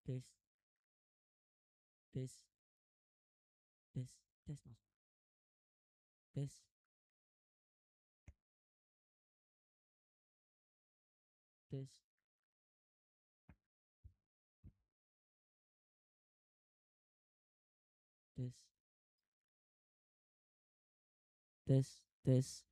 tes tes tes tes mas tes tes tes tes tes.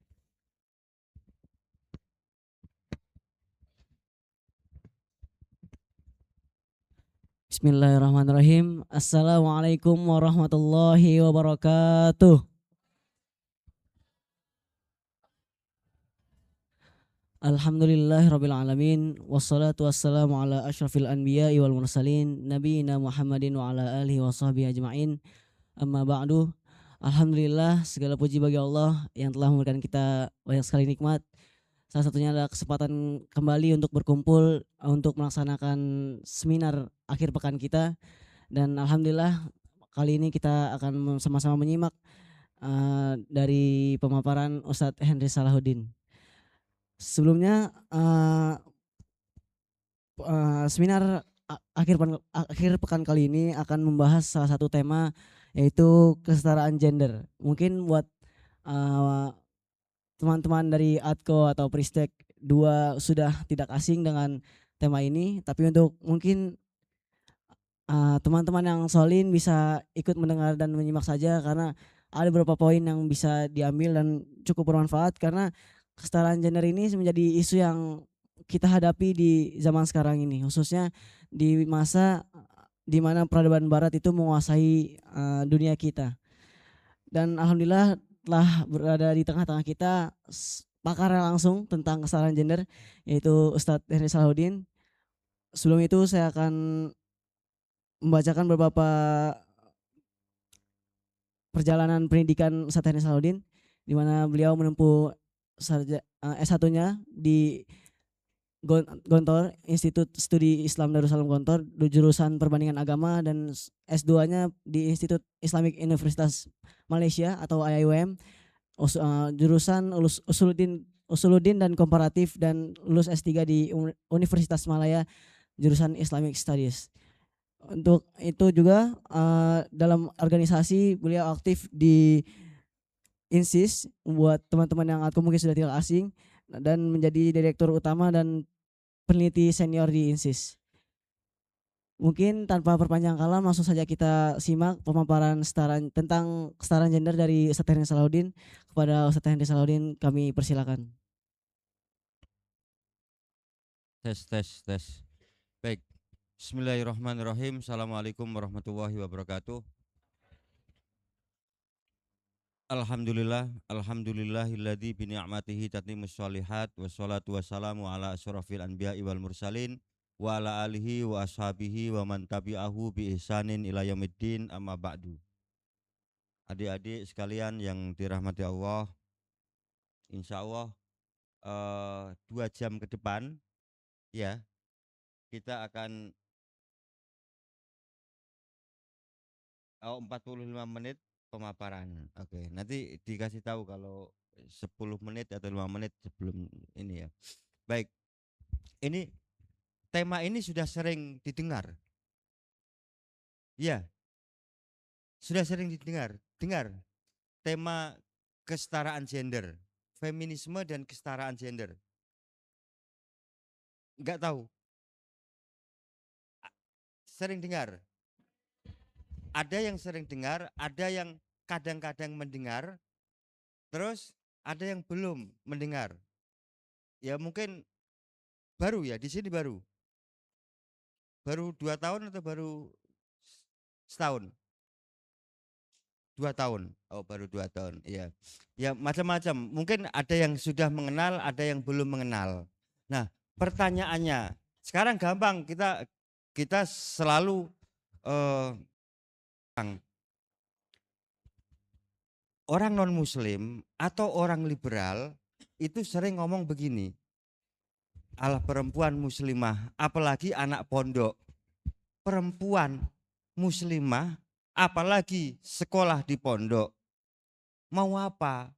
Bismillahirrahmanirrahim. Assalamualaikum warahmatullahi wabarakatuh. Alhamdulillahirabbil alamin wassalatu wassalamu ala asyrafil anbiya'i wal mursalin nabiyina Muhammadin wa ala alihi washabbihi ajmain. Amma ba'du. Alhamdulillah, segala puji bagi Allah yang telah memberikan kita banyak sekali nikmat. Salah satunya adalah kesempatan kembali untuk berkumpul untuk melaksanakan seminar akhir pekan kita, dan alhamdulillah kali ini kita akan sama-sama menyimak dari pemaparan Ustadz Henry Salahuddin. Sebelumnya seminar akhir pekan kali ini akan membahas salah satu tema, yaitu kesetaraan gender. Mungkin buat teman-teman dari ADKO atau Pristek 2 sudah tidak asing dengan tema ini, tapi untuk mungkin teman-teman yang solin bisa ikut mendengar dan menyimak saja, karena ada beberapa poin yang bisa diambil dan cukup bermanfaat, karena kesetaraan gender ini menjadi isu yang kita hadapi di zaman sekarang ini, khususnya di masa di mana peradaban barat itu menguasai dunia kita. Dan alhamdulillah telah berada di tengah-tengah kita pakar langsung tentang kesetaraan gender, yaitu Ustadz Henry Salahuddin. Sebelum itu saya akan membacakan beberapa perjalanan pendidikan Ustadz Henry Salahuddin, di mana beliau menempuh S1-nya di Gontor, Institut Studi Islam Darussalam Gontor, jurusan Perbandingan Agama, dan S2-nya di Institut Islamic Universitas Malaysia atau IIUM, jurusan Usuluddin dan Komparatif, dan lulus S3 di Universitas Malaya, jurusan Islamic Studies. Untuk itu juga dalam organisasi beliau aktif di INSIS, buat teman-teman yang aku mungkin sudah tidak asing, dan menjadi direktur utama dan peneliti senior di INSIS. Mungkin tanpa perpanjang kala langsung saja kita simak pemaparan tentang kesetaraan gender dari Ustadz Henry Salahuddin. Kepada Ustadz Henry Salahuddin kami persilakan. Tes. Baik. Bismillahirrahmanirrahim. Assalamualaikum warahmatullahi wabarakatuh. Alhamdulillahilladzi bi ni'matihi tatimmus shalihat wassalatu wassalamu ala asyrafil anbiya'i wal mursalin wa ala alihi wa ashabihi wa man tabi'ahu bi ihsanin ila yaumiddin, amma ba'du. Adik-adik sekalian yang dirahmati Allah, insya Allah 2 jam ke depan ya kita akan 45 menit pemaparan. Oke, nanti dikasih tahu kalau 10 menit atau 5 menit sebelum ini ya. Baik. Ini tema ini sudah sering didengar. Ya, sudah sering didengar. Dengar tema kesetaraan gender, feminisme dan kesetaraan gender. Enggak tahu. Sering dengar. Ada yang sering dengar, ada yang kadang-kadang mendengar, terus ada yang belum mendengar. Ya mungkin baru ya, di sini baru. Baru 2 tahun atau baru setahun? 2 tahun. Oh, baru 2 tahun. Iya. Ya macam-macam. Mungkin ada yang sudah mengenal, ada yang belum mengenal. Nah, pertanyaannya, sekarang gampang, kita selalu orang non muslim atau orang liberal itu sering ngomong begini. Alah, perempuan muslimah, apalagi anak pondok. Perempuan muslimah apalagi sekolah di pondok, mau apa?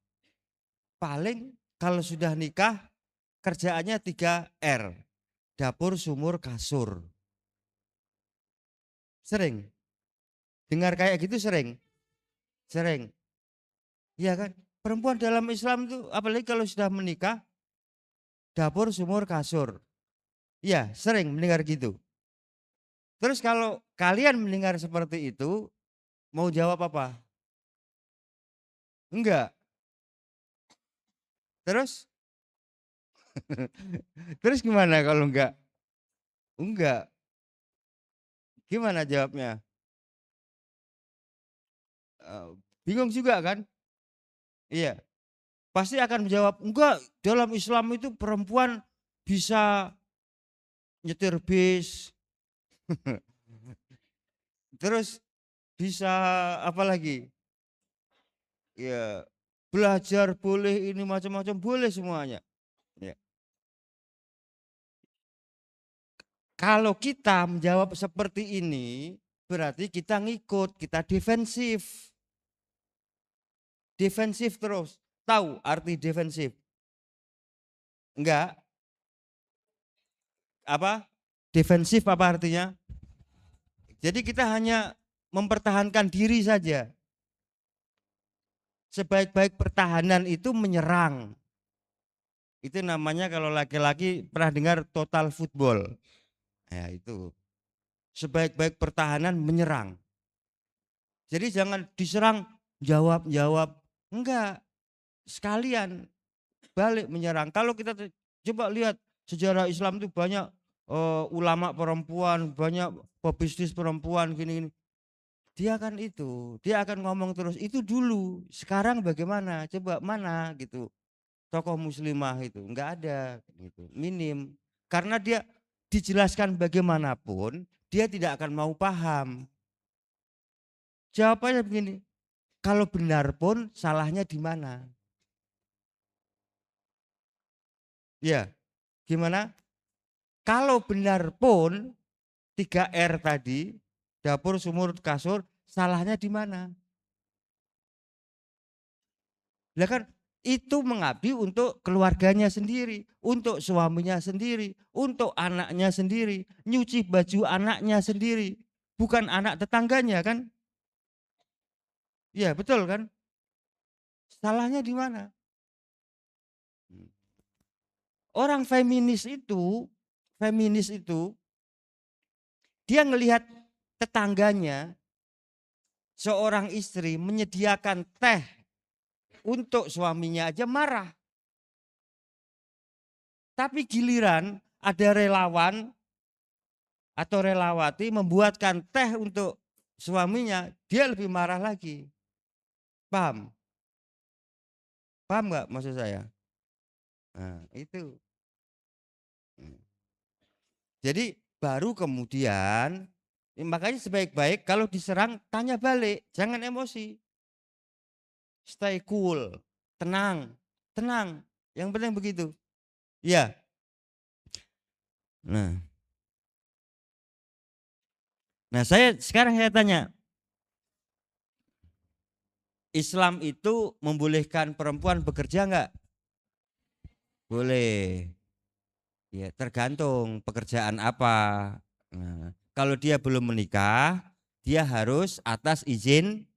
Paling kalau sudah nikah kerjaannya 3R, dapur, sumur, kasur. Sering. Dengar kayak gitu sering. Sering. Iya kan? Perempuan dalam Islam itu apalagi kalau sudah menikah, dapur, sumur, kasur. Iya, sering mendengar gitu. Terus kalau kalian mendengar seperti itu, mau jawab apa? Enggak. Terus? Terus gimana kalau enggak? Enggak. Gimana jawabnya? Eh, Bingung juga kan? Iya. Pasti akan menjawab, enggak, dalam Islam itu perempuan bisa nyetir bis, terus bisa apa lagi? Ya, belajar boleh, ini macam-macam boleh semuanya. Ya. Kalau kita menjawab seperti ini, berarti kita ngikut, kita defensif. Defensif terus. Tahu arti defensif? Enggak. Apa? Defensif apa artinya? Jadi kita hanya mempertahankan diri saja. Sebaik-baik pertahanan itu menyerang. Itu namanya kalau laki-laki pernah dengar total football. Ya itu. Sebaik-baik pertahanan menyerang. Jadi jangan diserang jawab. Enggak. Sekalian balik menyerang. Kalau kita coba lihat sejarah Islam itu banyak ulama perempuan, banyak pebisnis perempuan gini-gini. Dia akan ngomong terus itu dulu, sekarang bagaimana? Coba mana gitu. Tokoh muslimah itu enggak ada gitu, minim. Karena dia dijelaskan bagaimanapun, dia tidak akan mau paham. Jawabannya begini, kalau benar pun salahnya di mana? Ya, gimana? Kalau benar pun 3R tadi, dapur, sumur, kasur, salahnya di mana? Lah kan itu mengabdi untuk keluarganya sendiri, untuk suaminya sendiri, untuk anaknya sendiri, nyuci baju anaknya sendiri, bukan anak tetangganya kan? Iya betul kan? Salahnya di mana? Orang feminis itu dia ngelihat tetangganya seorang istri menyediakan teh untuk suaminya aja marah. Tapi giliran ada relawan atau relawati membuatkan teh untuk suaminya, dia lebih marah lagi. Paham? Paham nggak maksud saya? Nah, itu. Jadi baru kemudian makanya sebaik-baik kalau diserang tanya balik, jangan emosi. Stay cool, tenang, tenang. Yang penting begitu. Ya. Nah, sekarang saya tanya, Islam itu membolehkan perempuan bekerja enggak? Boleh. Ya, tergantung pekerjaan apa. Nah, kalau dia belum menikah, dia harus atas izin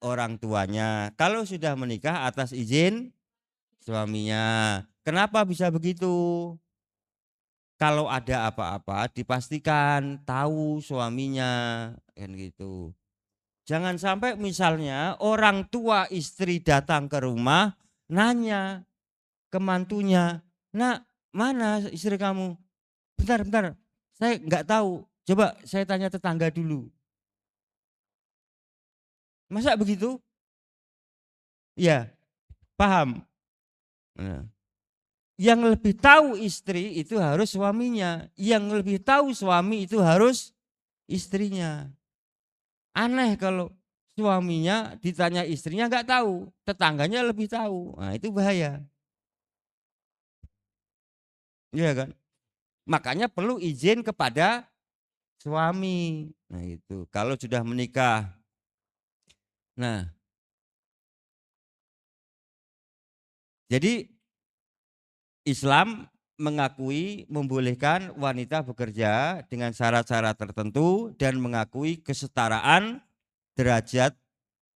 orang tuanya. Kalau sudah menikah atas izin suaminya. Kenapa bisa begitu? Kalau ada apa-apa dipastikan tahu suaminya kan gitu. Jangan sampai misalnya orang tua istri datang ke rumah nanya ke mantunya, "Nak, mana istri kamu?" "Bentar, bentar, saya nggak tahu. Coba saya tanya tetangga dulu." Masa begitu? Iya, paham. Nah, yang lebih tahu istri itu harus suaminya, yang lebih tahu suami itu harus istrinya. Aneh kalau suaminya ditanya istrinya nggak tahu, tetangganya lebih tahu. Nah, itu bahaya. Iya kan? Makanya perlu izin kepada suami. Nah, itu kalau sudah menikah. Nah, jadi Islam mengakui membolehkan wanita bekerja dengan syarat-syarat tertentu dan mengakui kesetaraan derajat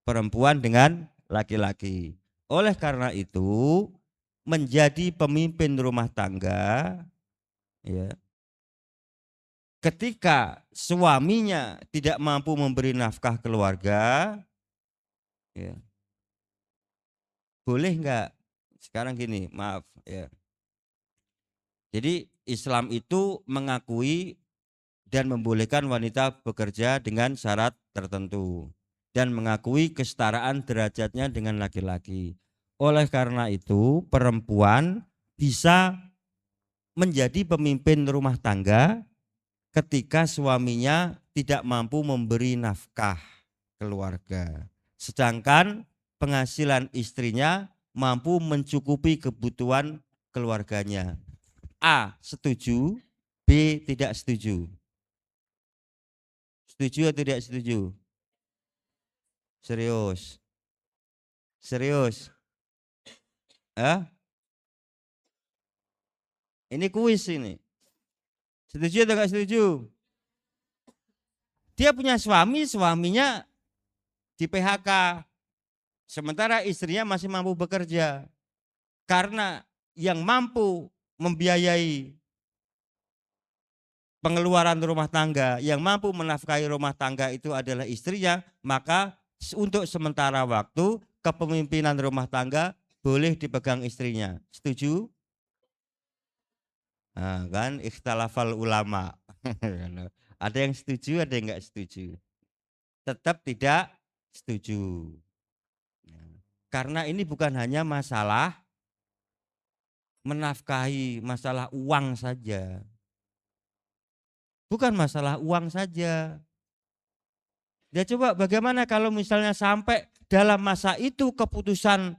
perempuan dengan laki-laki. Oleh karena itu, menjadi pemimpin rumah tangga, ya, ketika suaminya tidak mampu memberi nafkah keluarga, ya, boleh enggak? Sekarang gini, maaf ya. Jadi Islam itu mengakui dan membolehkan wanita bekerja dengan syarat tertentu dan mengakui kesetaraan derajatnya dengan laki-laki. Oleh karena itu, perempuan bisa menjadi pemimpin rumah tangga ketika suaminya tidak mampu memberi nafkah keluarga. Sedangkan penghasilan istrinya mampu mencukupi kebutuhan keluarganya. A. Setuju, B. Tidak setuju. Setuju atau tidak setuju? Serius. Serius. Ini kuis ini. Setuju atau tidak setuju? Dia punya suami, suaminya di PHK. Sementara istrinya masih mampu bekerja. Karena yang mampu membiayai pengeluaran rumah tangga, yang mampu menafkahi rumah tangga itu adalah istrinya, maka untuk sementara waktu kepemimpinan rumah tangga boleh dipegang istrinya. Setuju? Nah, kan ikhtilafal ulama. Ada yang setuju, ada yang enggak setuju. Tetap tidak setuju. Karena ini bukan hanya masalah menafkahi, masalah uang saja. Bukan masalah uang saja. Ya coba bagaimana kalau misalnya sampai dalam masa itu keputusan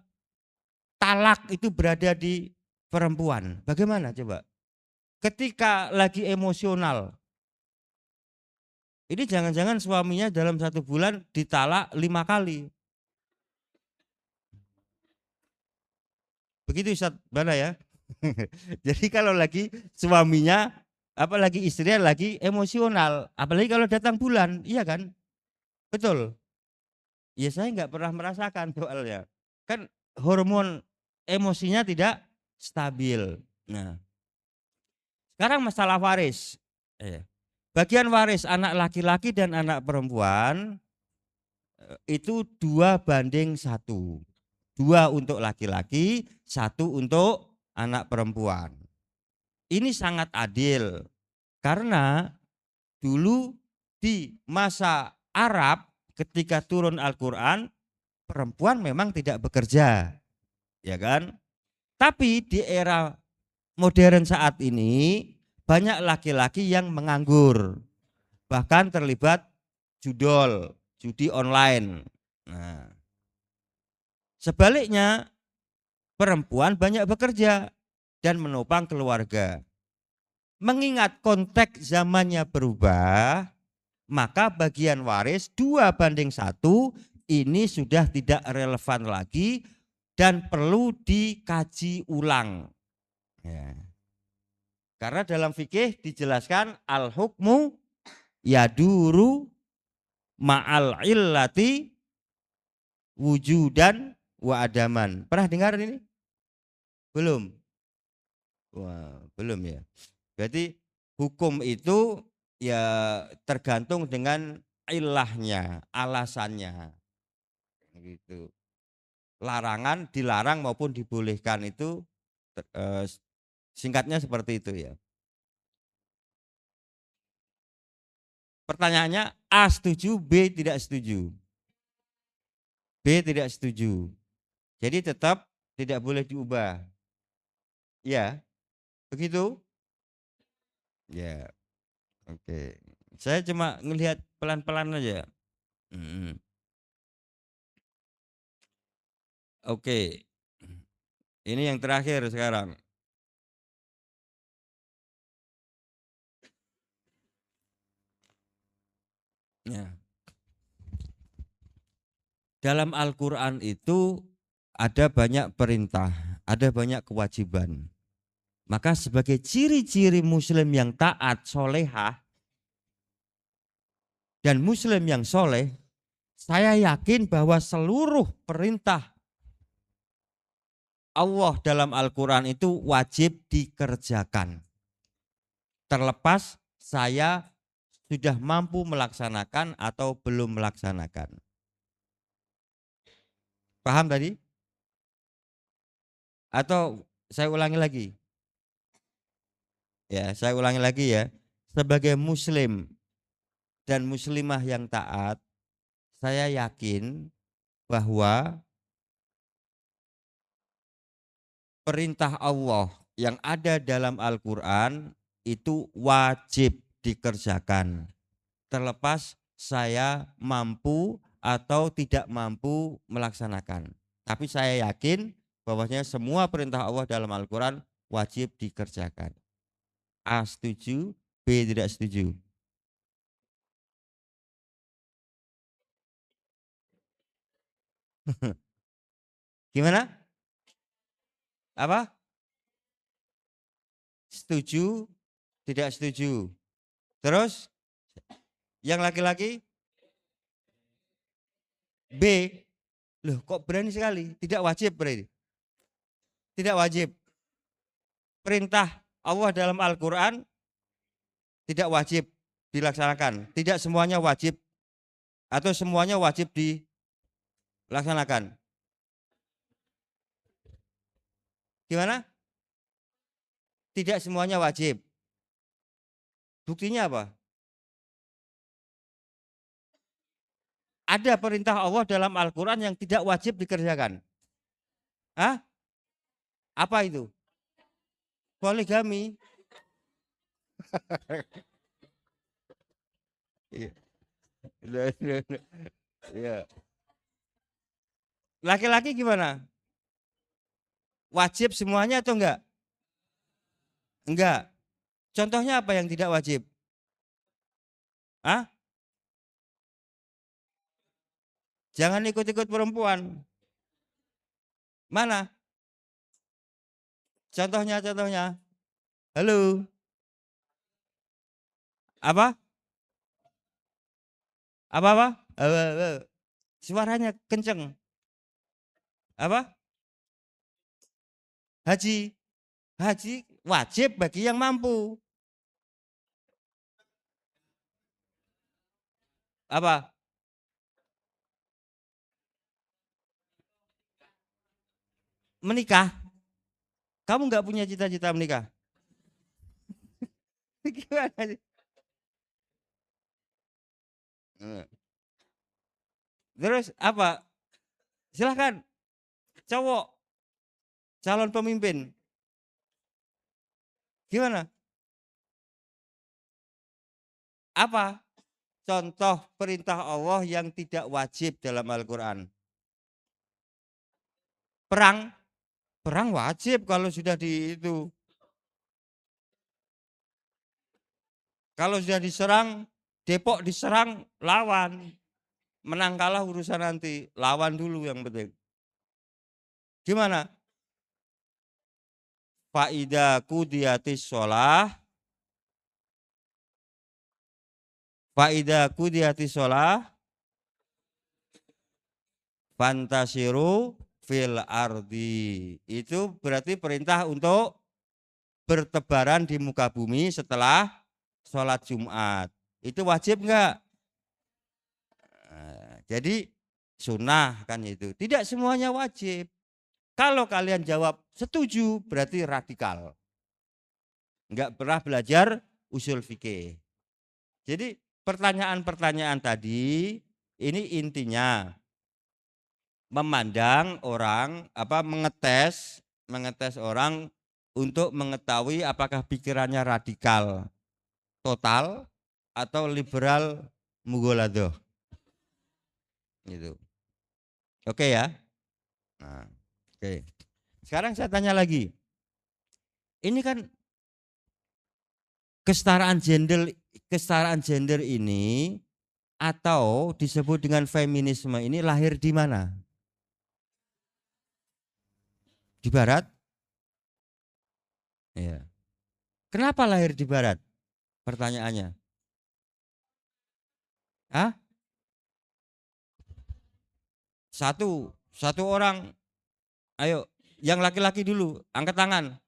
talak itu berada di perempuan. Bagaimana coba? Ketika lagi emosional. Ini jangan-jangan suaminya dalam 1 bulan ditalak 5 kali. Begitu Ustaz Bana ya. Jadi kalau lagi suaminya, apalagi istrinya lagi emosional, apalagi kalau datang bulan, iya kan? Betul. Ya saya nggak pernah merasakan soalnya. Kan hormon emosinya tidak stabil. Nah, sekarang masalah waris. Bagian waris anak laki-laki dan anak perempuan itu 2:1. 2 untuk laki-laki, 1 untuk anak perempuan. Ini sangat adil karena dulu di masa Arab ketika turun Al-Quran perempuan memang tidak bekerja, ya kan? Tapi di era modern saat ini banyak laki-laki yang menganggur, bahkan terlibat judi online. Nah, sebaliknya perempuan banyak bekerja dan menopang keluarga. Mengingat konteks zamannya berubah, maka bagian waris 2:1 ini sudah tidak relevan lagi dan perlu dikaji ulang. Ya. Karena dalam fikih dijelaskan al-hukmu yaduru ma'al illati wujudan wa adaman. Pernah dengar ini? Belum? Wah, belum ya. Berarti hukum itu ya tergantung dengan ilahnya, alasannya. Gitu. Larangan, dilarang maupun dibolehkan itu singkatnya seperti itu ya. Pertanyaannya A setuju, B tidak setuju. B tidak setuju. Jadi tetap tidak boleh diubah. Ya, begitu? Ya, oke. Saya cuma ngelihat pelan-pelan aja. Oke. Ini yang terakhir sekarang. Ya. Dalam Al-Quran itu ada banyak perintah, ada banyak kewajiban. Maka sebagai ciri-ciri muslim yang taat, solehah, dan muslim yang soleh, saya yakin bahwa seluruh perintah Allah dalam Al-Quran itu wajib dikerjakan. Terlepas saya sudah mampu melaksanakan atau belum melaksanakan. Paham tadi? Atau saya ulangi lagi? Ya, saya ulangi lagi ya. Sebagai muslim dan muslimah yang taat, saya yakin bahwa perintah Allah yang ada dalam Al-Quran itu wajib dikerjakan. Terlepas saya mampu atau tidak mampu melaksanakan. Tapi saya yakin bahwasanya semua perintah Allah dalam Al-Quran wajib dikerjakan. A setuju, B tidak setuju. Gimana? Apa? Setuju, tidak setuju. Terus yang laki-laki B. Loh kok berani sekali? Tidak wajib berarti. Tidak wajib. Perintah Allah dalam Al-Quran tidak wajib dilaksanakan. Tidak semuanya wajib atau semuanya wajib dilaksanakan. Gimana? Tidak semuanya wajib. Buktinya apa? Ada perintah Allah dalam Al-Quran yang tidak wajib dikerjakan. Hah? Apa itu? Poligami. Iya. Laki-laki gimana? Wajib semuanya atau enggak? Enggak. Contohnya apa yang tidak wajib? Hah? Jangan ikut-ikut perempuan. Mana? Contohnya. Halo. Apa? Apa? Suaranya kenceng. Apa? Haji. Haji wajib bagi yang mampu. Apa? Menikah. Kamu nggak punya cita-cita menikah? Gimana sih? Terus apa? Silahkan. Cowok. Calon pemimpin. Gimana? Apa? Contoh perintah Allah yang tidak wajib dalam Al-Quran. Perang. Perang wajib kalau sudah di itu. Kalau sudah diserang, Depok diserang, lawan. Menang kalah urusan nanti. Lawan dulu yang penting. Gimana? Faida kudiyatis sholah. Faida kudiyatis sholah. Fantasiru fil ardi. Itu berarti perintah untuk bertebaran di muka bumi setelah sholat Jumat. Itu wajib enggak? Jadi sunnah kan itu. Tidak semuanya wajib. Kalau kalian jawab setuju berarti radikal. Enggak pernah belajar usul fikih. Jadi pertanyaan-pertanyaan tadi ini intinya memandang orang mengetes orang untuk mengetahui apakah pikirannya radikal total atau liberal mugoladoh. Gitu. Oke ya. Nah, oke. Sekarang saya tanya lagi. Ini kan kesetaraan gender ini atau disebut dengan feminisme ini lahir di mana? Di barat? Ya. Kenapa lahir di barat? Pertanyaannya. Hah? Satu orang. Ayo, yang laki-laki dulu, angkat tangan.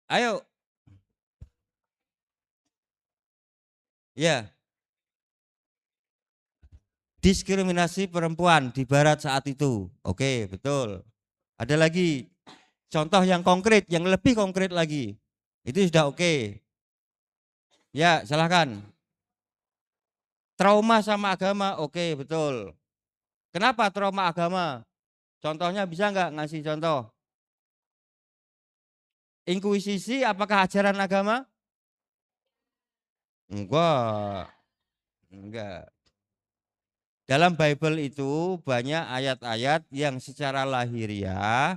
Ayo. Ya. Diskriminasi perempuan di barat saat itu. Oke, betul. Ada lagi contoh yang konkret, yang lebih konkret lagi. Itu sudah oke. Ya, silahkan. Trauma sama agama, oke, betul. Kenapa trauma agama? Contohnya bisa nggak ngasih contoh? Inkuisisi apakah ajaran agama? Enggak, enggak. Dalam Bible itu banyak ayat-ayat yang secara lahiriah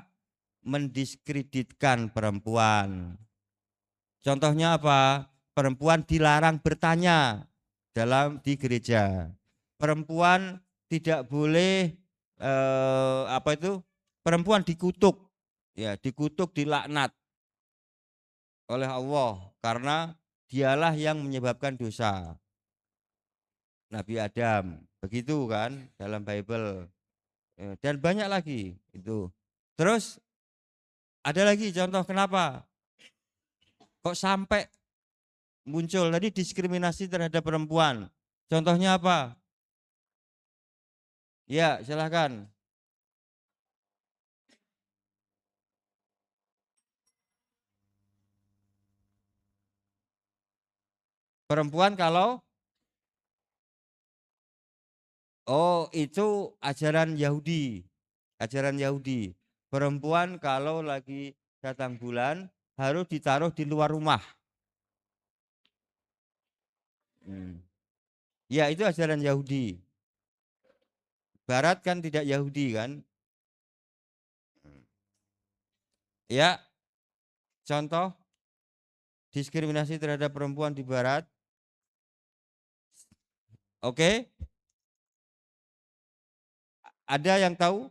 mendiskreditkan perempuan. Contohnya apa? Perempuan dilarang bertanya di gereja. Perempuan tidak boleh apa itu? Perempuan dikutuk, ya, dikutuk, dilaknat oleh Allah karena dialah yang menyebabkan dosa. Nabi Adam, begitu kan dalam Bible. Dan banyak lagi itu. Terus ada lagi contoh kenapa kok sampai muncul tadi diskriminasi terhadap perempuan. Contohnya apa? Ya, silahkan. Perempuan kalau itu ajaran Yahudi. Ajaran Yahudi. Perempuan kalau lagi datang bulan harus ditaruh di luar rumah. Ya, itu ajaran Yahudi. Barat kan tidak Yahudi kan? Ya, contoh diskriminasi terhadap perempuan di barat. Oke? Ada yang tahu?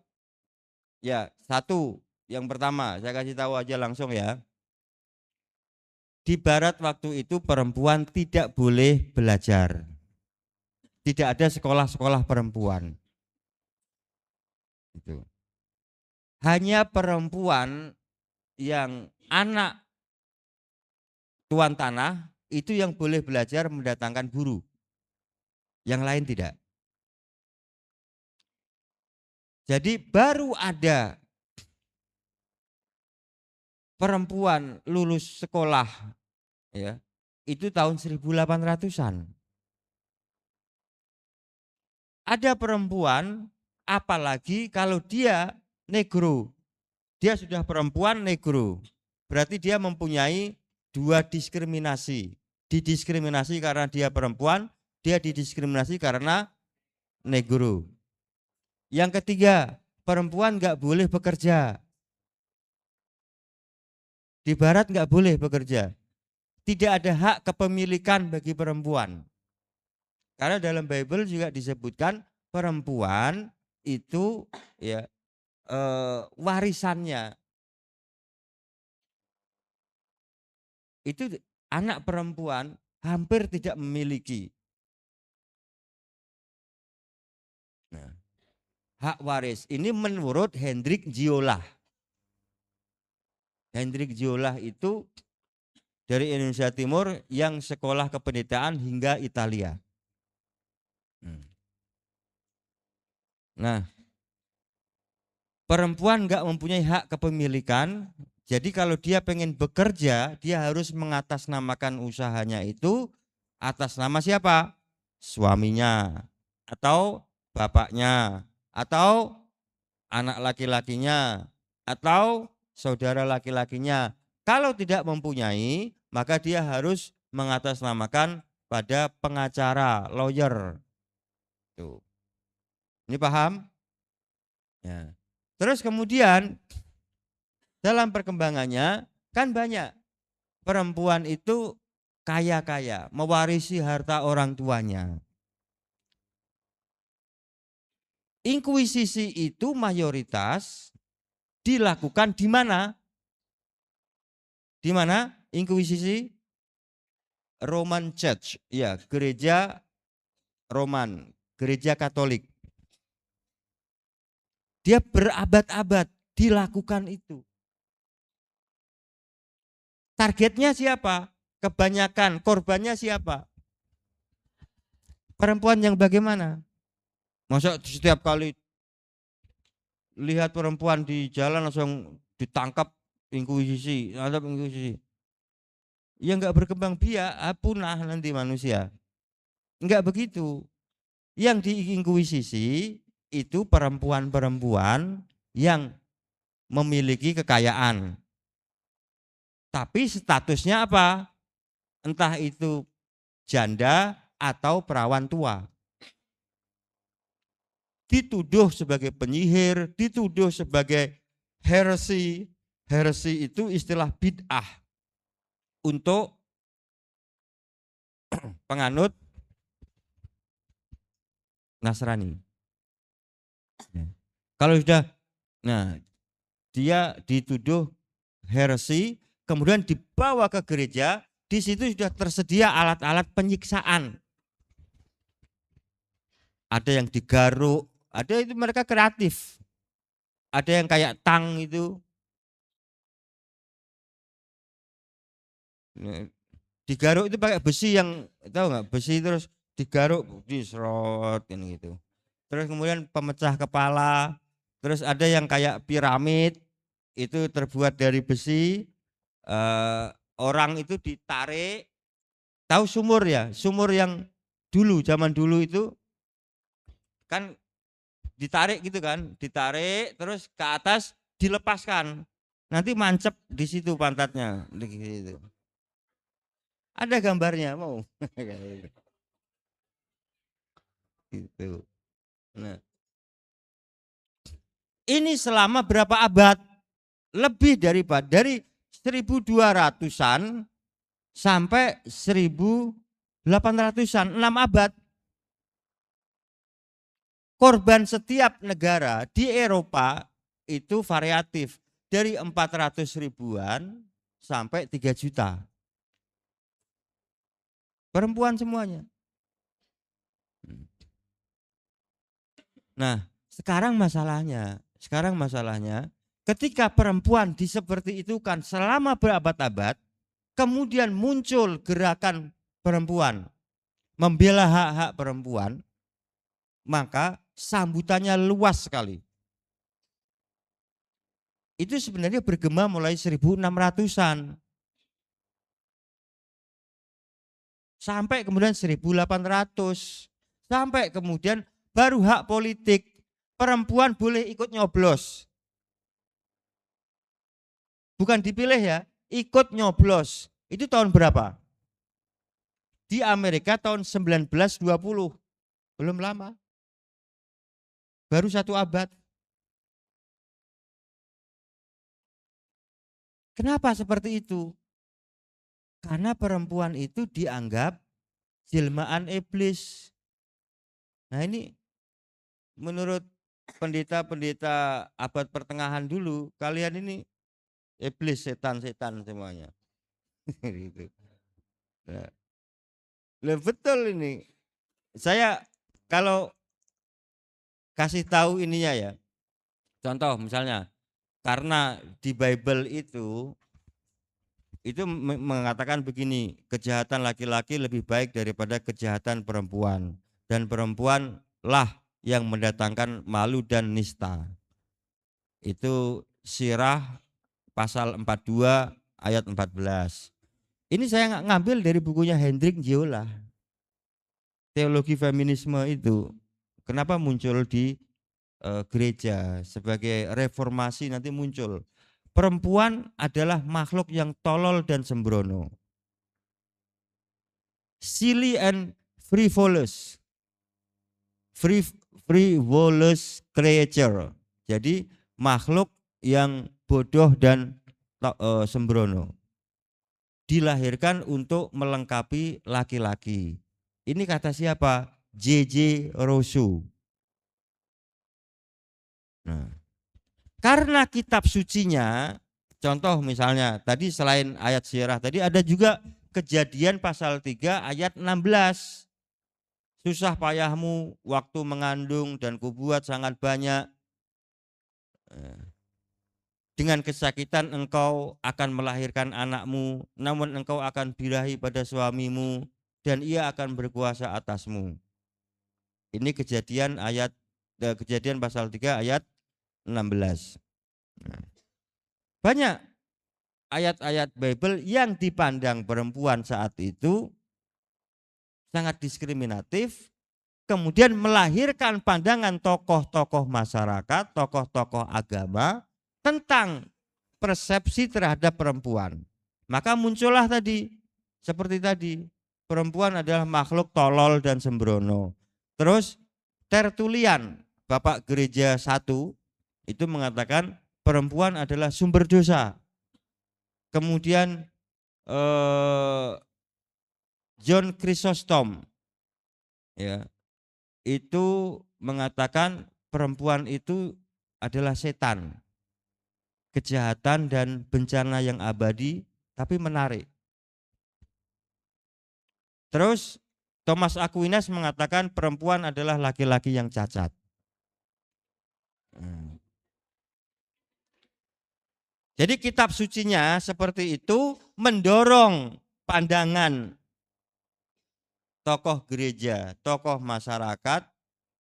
Ya, satu. Yang pertama, saya kasih tahu aja langsung ya. Di barat waktu itu perempuan tidak boleh belajar. Tidak ada sekolah-sekolah perempuan. Itu. Hanya perempuan yang anak tuan tanah itu yang boleh belajar mendatangkan guru. Yang lain tidak. Jadi baru ada perempuan lulus sekolah ya. Itu tahun 1800-an. Ada perempuan apalagi kalau dia negro. Dia sudah perempuan negro. Berarti dia mempunyai dua diskriminasi. Didiskriminasi karena dia perempuan, dia didiskriminasi karena negro. Yang ketiga, perempuan nggak boleh bekerja. Di barat nggak boleh bekerja. Tidak ada hak kepemilikan bagi perempuan. Karena dalam Bible juga disebutkan perempuan itu ya warisannya itu anak perempuan hampir tidak memiliki hak waris. Ini menurut Hendrik Ziola. Hendrik Ziola itu dari Indonesia Timur yang sekolah kependetaan hingga Italia. Nah, perempuan nggak mempunyai hak kepemilikan. Jadi kalau dia pengen bekerja, dia harus mengatasnamakan usahanya itu atas nama siapa? Suaminya, atau bapaknya, atau anak laki-lakinya, atau saudara laki-lakinya. Kalau tidak mempunyai, maka dia harus mengatasnamakan pada pengacara, lawyer. Tuh. Ini paham? Ya. Terus kemudian dalam perkembangannya kan banyak perempuan itu kaya-kaya, mewarisi harta orang tuanya. Inkuisisi itu mayoritas dilakukan di mana? Di mana? Inkuisisi Roman Church, ya, gereja Roman, gereja Katolik. Dia berabad-abad dilakukan itu. Targetnya siapa? Kebanyakan korbannya siapa? Perempuan yang bagaimana? Masa setiap kali lihat perempuan di jalan langsung ditangkap inkuisisi, ada inkuisisi. Ya enggak berkembang biak, punah nanti manusia. Enggak begitu. Yang diinkuisisi itu perempuan-perempuan yang memiliki kekayaan. Tapi statusnya apa? Entah itu janda atau perawan tua. Dituduh sebagai penyihir, dituduh sebagai heresi. Heresi itu istilah bid'ah untuk penganut Nasrani. Kalau sudah, nah dia dituduh heresi, kemudian dibawa ke gereja, di situ sudah tersedia alat-alat penyiksaan. Ada yang digaruk, ada itu mereka kreatif. Ada yang kayak tang itu. Digaruk itu pakai besi yang, tahu nggak, besi terus digaruk, diserot gitu. Terus kemudian pemecah kepala, terus ada yang kayak piramid, itu terbuat dari besi. Orang itu ditarik, tahu sumur ya, sumur yang dulu, zaman dulu itu kan ditarik gitu kan, ditarik terus ke atas dilepaskan, nanti mancep di situ pantatnya, gitu. Ada gambarnya mau, gitu. Nah, ini selama berapa abad? Lebih dari 1200-an sampai 1800-an, 6 abad. Korban setiap negara di Eropa itu variatif, dari 400 ribuan sampai 3 juta. Perempuan semuanya. Nah, sekarang masalahnya ketika perempuan seperti itu kan selama berabad-abad, kemudian muncul gerakan perempuan, membela hak-hak perempuan, maka sambutannya luas sekali. Itu sebenarnya bergema mulai 1600-an. Sampai kemudian 1800. Sampai kemudian baru hak politik. Perempuan boleh ikut nyoblos. Bukan dipilih ya, ikut nyoblos. Itu tahun berapa? Di Amerika tahun 1920. Belum lama. Baru 1 abad. Kenapa seperti itu? Karena perempuan itu dianggap jelmaan iblis. Nah ini menurut pendeta-pendeta abad pertengahan dulu, kalian ini iblis, setan-setan semuanya. Gitu. Nah, betul ini. Saya kalau kasih tahu ininya ya, contoh misalnya, karena di Bible itu mengatakan begini, kejahatan laki-laki lebih baik daripada kejahatan perempuan, dan perempuan lah yang mendatangkan malu dan nista. Itu Sirah pasal 42 ayat 14. Ini saya ngambil dari bukunya Hendrik Giola, Teologi Feminisme itu. Kenapa muncul di gereja sebagai reformasi, nanti muncul. Perempuan adalah makhluk yang tolol dan sembrono. Silly and frivolous. Frivolous creature. Jadi makhluk yang bodoh dan sembrono. Dilahirkan untuk melengkapi laki-laki. Ini kata siapa? J.J. Rousseau. Nah, Karena kitab sucinya, contoh misalnya tadi selain ayat sirah tadi ada juga Kejadian pasal 3 ayat 16. Susah payahmu waktu mengandung dan kubuat sangat banyak. Dengan kesakitan engkau akan melahirkan anakmu, namun engkau akan birahi pada suamimu dan ia akan berkuasa atasmu. Ini Kejadian pasal 3 ayat 16. Banyak ayat-ayat Bible yang dipandang perempuan saat itu sangat diskriminatif, kemudian melahirkan pandangan tokoh-tokoh masyarakat, tokoh-tokoh agama tentang persepsi terhadap perempuan. Maka muncullah tadi, seperti tadi, perempuan adalah makhluk tolol dan sembrono. Terus Tertulian, Bapak Gereja 1, itu mengatakan perempuan adalah sumber dosa. Kemudian John Chrysostom ya, itu mengatakan perempuan itu adalah setan, kejahatan dan bencana yang abadi tapi menarik. Terus Thomas Aquinas mengatakan perempuan adalah laki-laki yang cacat. Jadi kitab sucinya seperti itu mendorong pandangan tokoh gereja, tokoh masyarakat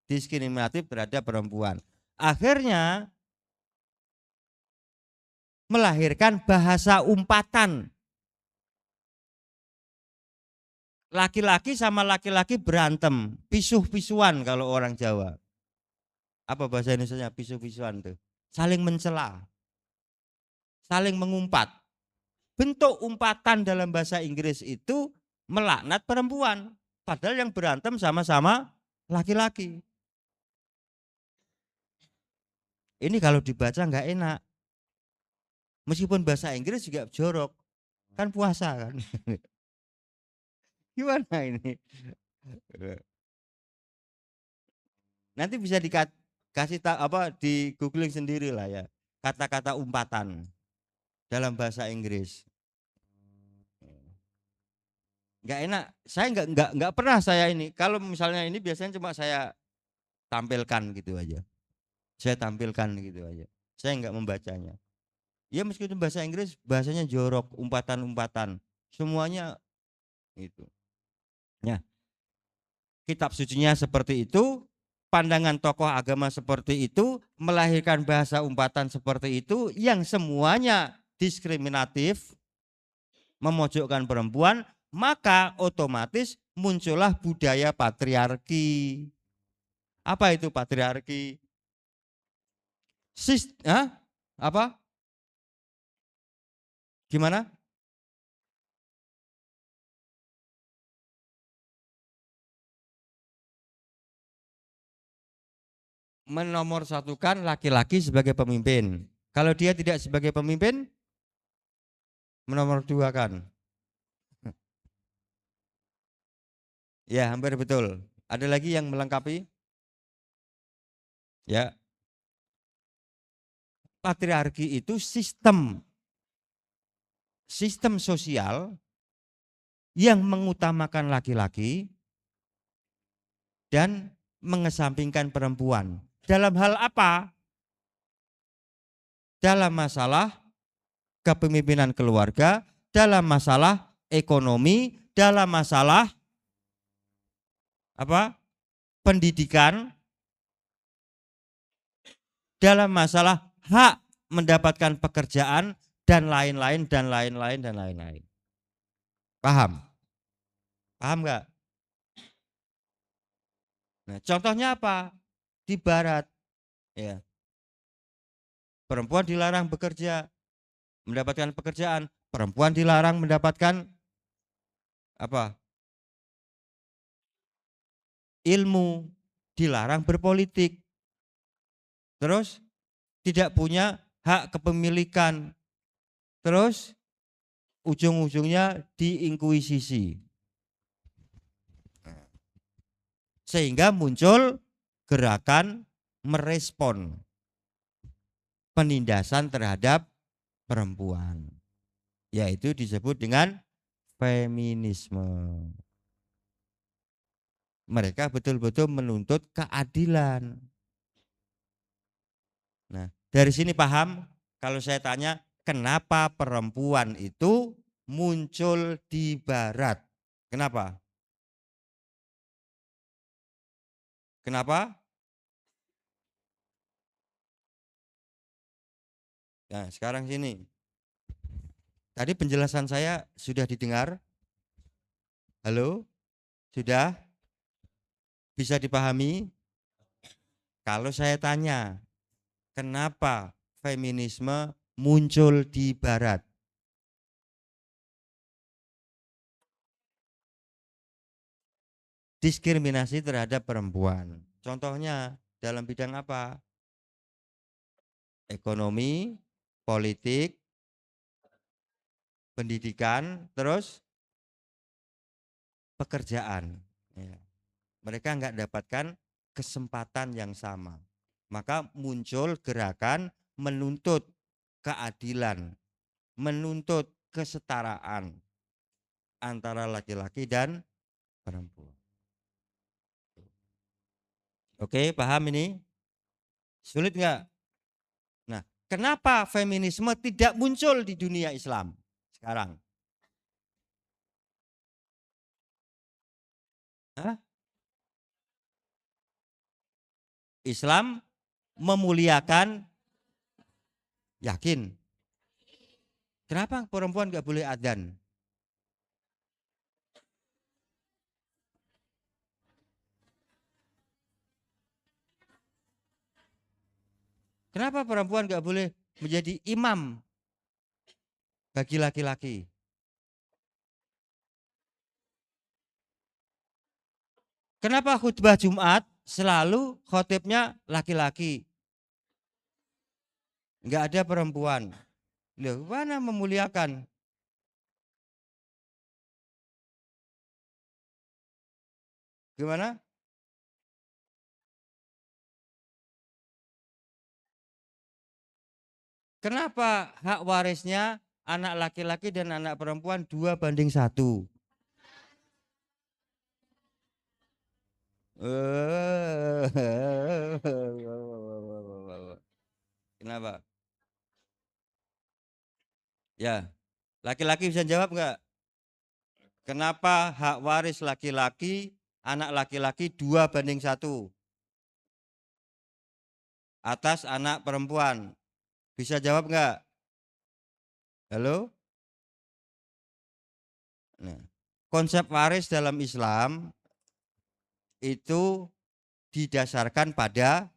diskriminatif terhadap perempuan. Akhirnya melahirkan bahasa umpatan. Laki-laki sama laki-laki berantem, pisuh-pisuan kalau orang Jawa. Apa bahasa Indonesianya pisuh-pisuan tuh? Saling mencela, saling mengumpat. Bentuk umpatan dalam bahasa Inggris itu melaknat perempuan. Padahal yang berantem sama-sama laki-laki. Ini kalau dibaca nggak enak. Meskipun bahasa Inggris juga jorok. Kan puasa kan. Gimana ini? Nanti bisa dikasih di googling sendiri lah ya. Kata-kata umpatan dalam bahasa Inggris. Nggak enak. Saya nggak pernah saya ini. Kalau misalnya ini biasanya cuma saya tampilkan gitu aja. Saya tampilkan gitu aja. Saya nggak membacanya. Ya meskipun bahasa Inggris bahasanya jorok, umpatan-umpatan. Semuanya itu. Ya. Kitab sucinya seperti itu, pandangan tokoh agama seperti itu, melahirkan bahasa umpatan seperti itu yang semuanya diskriminatif, memojokkan perempuan, maka otomatis muncullah budaya patriarki. Apa itu patriarki? Apa? Gimana? Menomorsatukan laki-laki sebagai pemimpin. Kalau dia tidak sebagai pemimpin, menomorduakan. Ya, hampir betul. Ada lagi yang melengkapi? Ya. Patriarki itu sistem sosial yang mengutamakan laki-laki dan mengesampingkan perempuan. Dalam hal apa? Dalam masalah kepemimpinan keluarga, dalam masalah ekonomi, dalam masalah pendidikan, dalam masalah hak mendapatkan pekerjaan dan lain-lain dan lain-lain dan lain-lain. Paham? Paham nggak? Nah, contohnya apa? Di barat, ya. Perempuan dilarang bekerja, mendapatkan pekerjaan. Perempuan dilarang mendapatkan ilmu, dilarang berpolitik. Terus tidak punya hak kepemilikan. Terus ujung-ujungnya diinkuisisi. Sehingga muncul gerakan merespon penindasan terhadap perempuan. Yaitu disebut dengan feminisme. Mereka betul-betul menuntut keadilan. Nah, dari sini paham kalau saya tanya kenapa perempuan itu muncul di barat? Kenapa? Kenapa? Nah, sekarang sini. Tadi penjelasan saya sudah didengar? Halo? Sudah? Bisa dipahami? Kalau saya tanya, kenapa feminisme muncul di barat? Diskriminasi terhadap perempuan. Contohnya dalam bidang apa? Ekonomi, politik, pendidikan, terus pekerjaan. Ya. Mereka nggak dapatkan kesempatan yang sama. Maka muncul gerakan menuntut keadilan, menuntut kesetaraan antara laki-laki dan perempuan. Oke, paham ini? Sulit nggak? Nah, kenapa feminisme tidak muncul di dunia Islam sekarang? Hah? Islam memuliakan, yakin. Kenapa perempuan nggak boleh adzan? Kenapa perempuan nggak boleh menjadi imam bagi laki-laki? Kenapa khutbah Jumat selalu khotibnya laki-laki? Nggak ada perempuan. Loh, mana memuliakan? Gimana? Kenapa hak warisnya anak laki-laki dan anak perempuan 2:1? Kenapa? Ya, laki-laki bisa jawab nggak? Kenapa hak waris laki-laki, anak laki-laki 2:1 atas anak perempuan? Bisa jawab nggak? Halo? Nah, konsep waris dalam Islam itu didasarkan pada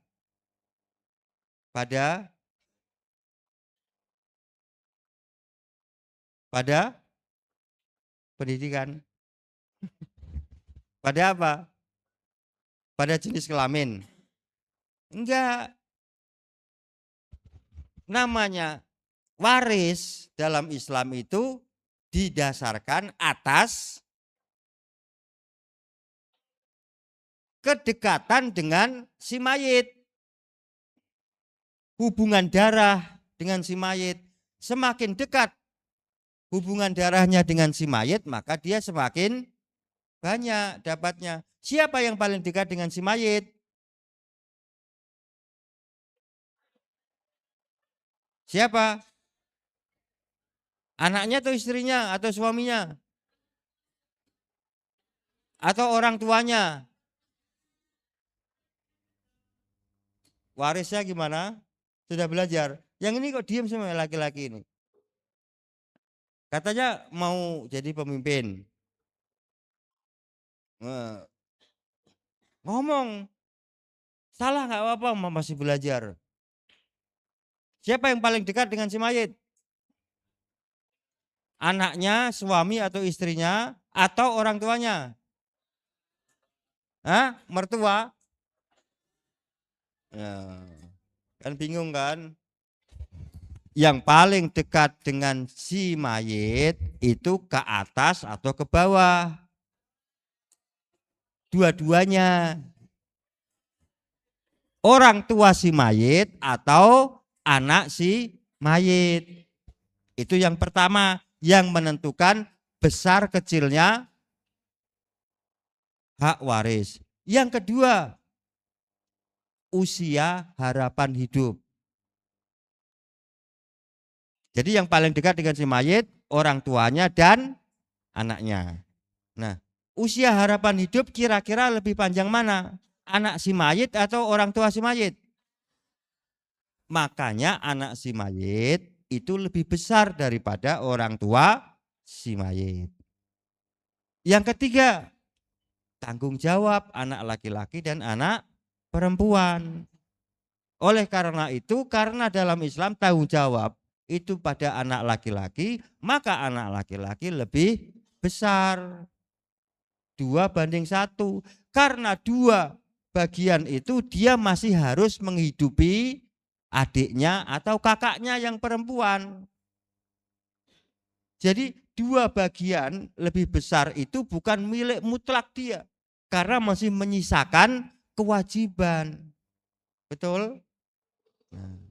pendidikan. Pada apa? Pada jenis kelamin. Enggak. Namanya waris dalam Islam itu didasarkan atas kedekatan dengan si mayit. Hubungan darah dengan si mayit. Semakin dekat hubungan darahnya dengan si mayit, maka dia semakin banyak dapatnya. Siapa yang paling dekat dengan si mayit? Siapa? Anaknya atau istrinya atau suaminya? Atau orang tuanya? Warisnya gimana? Sudah belajar. Yang ini kok diem semua laki-laki ini. Katanya mau jadi pemimpin. Ngomong. Salah nggak apa-apa, masih belajar. Siapa yang paling dekat dengan si mayit? Anaknya, suami atau istrinya, atau orang tuanya? Hah? Mertua? Ya. Kan bingung kan? Yang paling dekat dengan si mayit itu ke atas atau ke bawah? Dua-duanya. Orang tua si mayit atau anak si mayit. Itu yang pertama yang menentukan besar kecilnya hak waris. Yang kedua, usia harapan hidup. Jadi yang paling dekat dengan si mayit, orang tuanya dan anaknya. Nah, usia harapan hidup kira-kira lebih panjang mana? Anak si mayit atau orang tua si mayit? Makanya anak si mayit itu lebih besar daripada orang tua si mayit. Yang ketiga, tanggung jawab anak laki-laki dan anak perempuan. Oleh karena itu, karena dalam Islam tanggung jawab itu pada anak laki-laki, maka anak laki-laki lebih besar. 2:1. Karena 2 bagian itu dia masih harus menghidupi adiknya atau kakaknya yang perempuan. Jadi 2 bagian lebih besar itu bukan milik mutlak dia. Karena masih menyisakan kewajiban. Betul? Nah.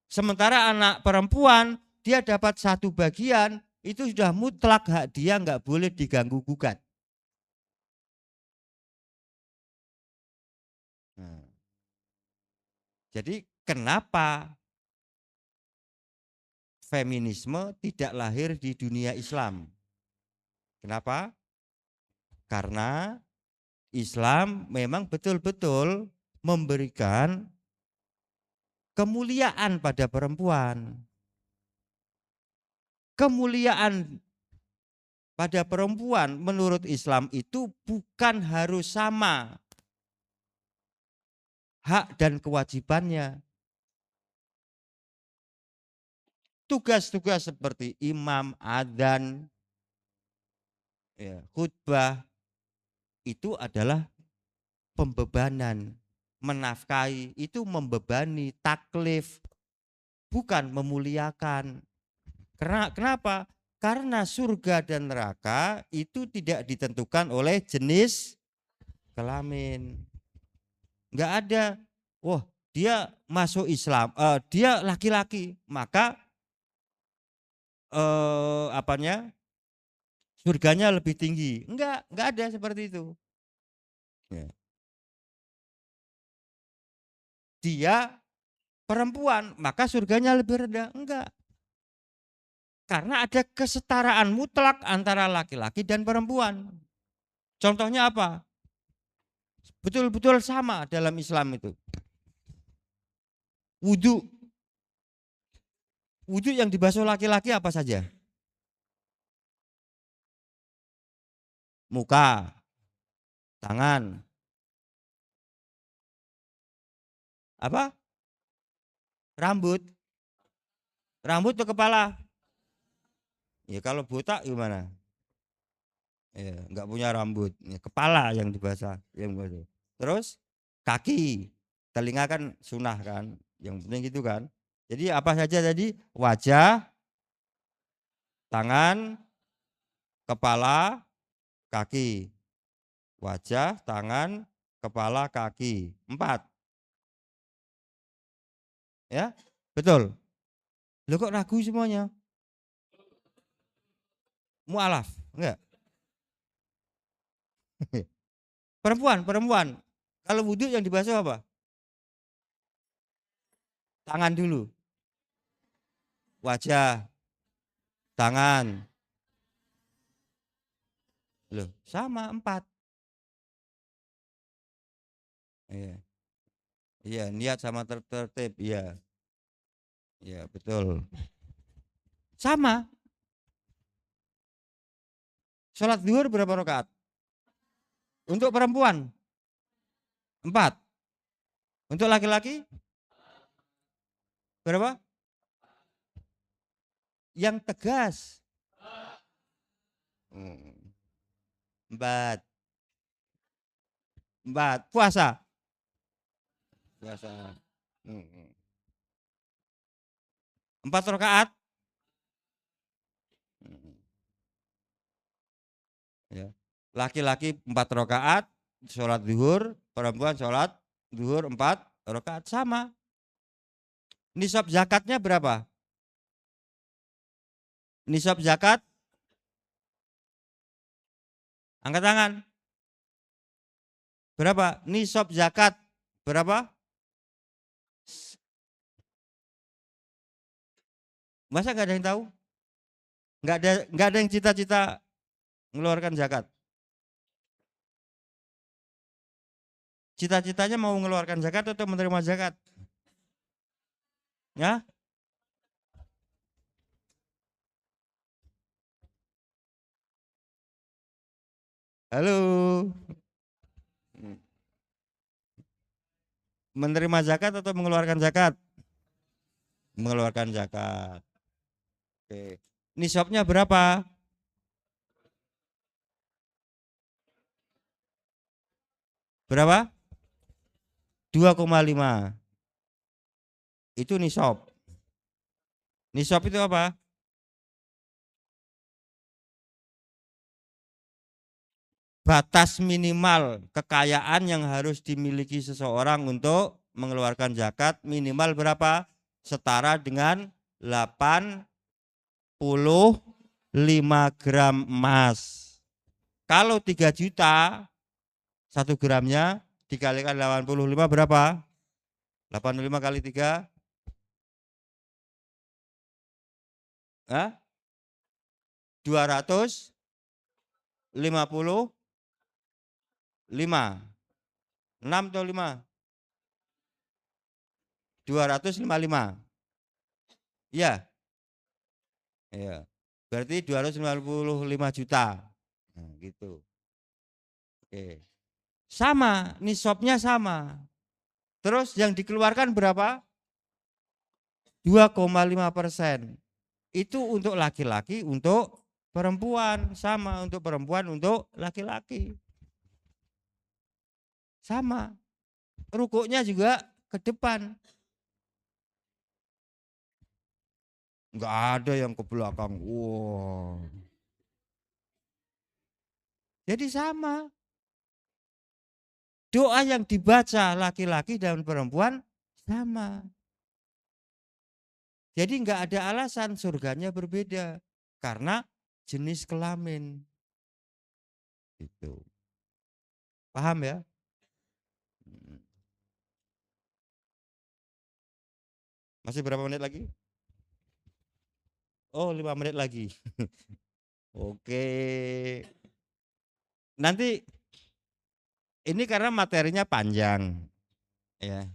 Sementara anak perempuan dia dapat 1 bagian itu sudah mutlak hak dia, nggak boleh diganggu gugat. Nah, jadi kenapa feminisme tidak lahir di dunia Islam? Kenapa? Karena Islam memang betul-betul memberikan kemuliaan pada perempuan. Kemuliaan pada perempuan menurut Islam itu bukan harus sama hak dan kewajibannya. Tugas-tugas seperti imam, adzan, ya, khutbah itu adalah pembebanan. Menafkahi itu membebani, taklif, bukan memuliakan. Kenapa? Karena surga dan neraka itu tidak ditentukan oleh jenis kelamin. Enggak ada, wah dia masuk Islam, dia laki-laki, maka surganya lebih tinggi. Enggak ada seperti itu. Ya. Dia perempuan, maka surganya lebih rendah. Enggak. Karena ada kesetaraan mutlak antara laki-laki dan perempuan. Contohnya apa? Betul-betul sama dalam Islam itu. Wudhu. Wudhu yang dibasuh laki-laki apa saja? Muka, tangan, apa? Rambut. Rambut atau kepala? Ya kalau botak gimana? Ya, enggak punya rambut. Ya, kepala yang dibasah, yang basuh. Terus kaki, telinga kan sunnah kan, yang penting gitu kan. Jadi apa saja tadi? Wajah, tangan, kepala, kaki. Wajah, tangan, kepala, kaki. 4. Ya, betul. Lo kok ragu semuanya? Mu'alaf, enggak? Perempuan. Kalau wudhu yang dibasuh apa? Tangan dulu. Wajah, tangan. Loh, sama 4. Iya. Iya, niat sama tertib, iya. Iya, betul. Sama. Sholat zuhur berapa rakaat? Untuk perempuan 4. Untuk laki-laki berapa? Yang tegas. 4. Puasa. 4 rakaat. Ya. Laki-laki 4 rakaat sholat zuhur, perempuan sholat zuhur 4 rakaat, sama. Nisab zakatnya berapa? Nisab zakat? Angkat tangan. Berapa? Nisab zakat berapa? Masa nggak ada yang tahu? Nggak ada yang cita-cita mengeluarkan zakat. Cita-citanya mau mengeluarkan zakat atau menerima zakat? Ya? Halo. Menerima zakat atau mengeluarkan zakat? Mengeluarkan zakat. Oke. Nisabnya berapa? Berapa? 2,5. Itu nisab. Nisab itu apa? Batas minimal kekayaan yang harus dimiliki seseorang untuk mengeluarkan zakat minimal berapa? Setara dengan 85 gram emas. Kalau 3 juta 1 gramnya dikalikan 85 berapa? 85 kali 3? Hah? 255. 6 atau 5? 255. Iya. Iya. Berarti 255 juta. Nah, gitu. Oke. Sama, nisabnya sama. Terus yang dikeluarkan berapa? 2,5%. Itu untuk laki-laki, untuk perempuan. Sama, untuk perempuan, untuk laki-laki. Sama. Rukuknya juga ke depan. Enggak ada yang ke belakang. Wow. Jadi sama. Doa yang dibaca laki-laki dan perempuan sama. Jadi enggak ada alasan surganya berbeda. Karena jenis kelamin. Gitu. Paham ya? Masih berapa menit lagi? Oh, 5 menit lagi. Oke. Nanti ini karena materinya panjang. Ya.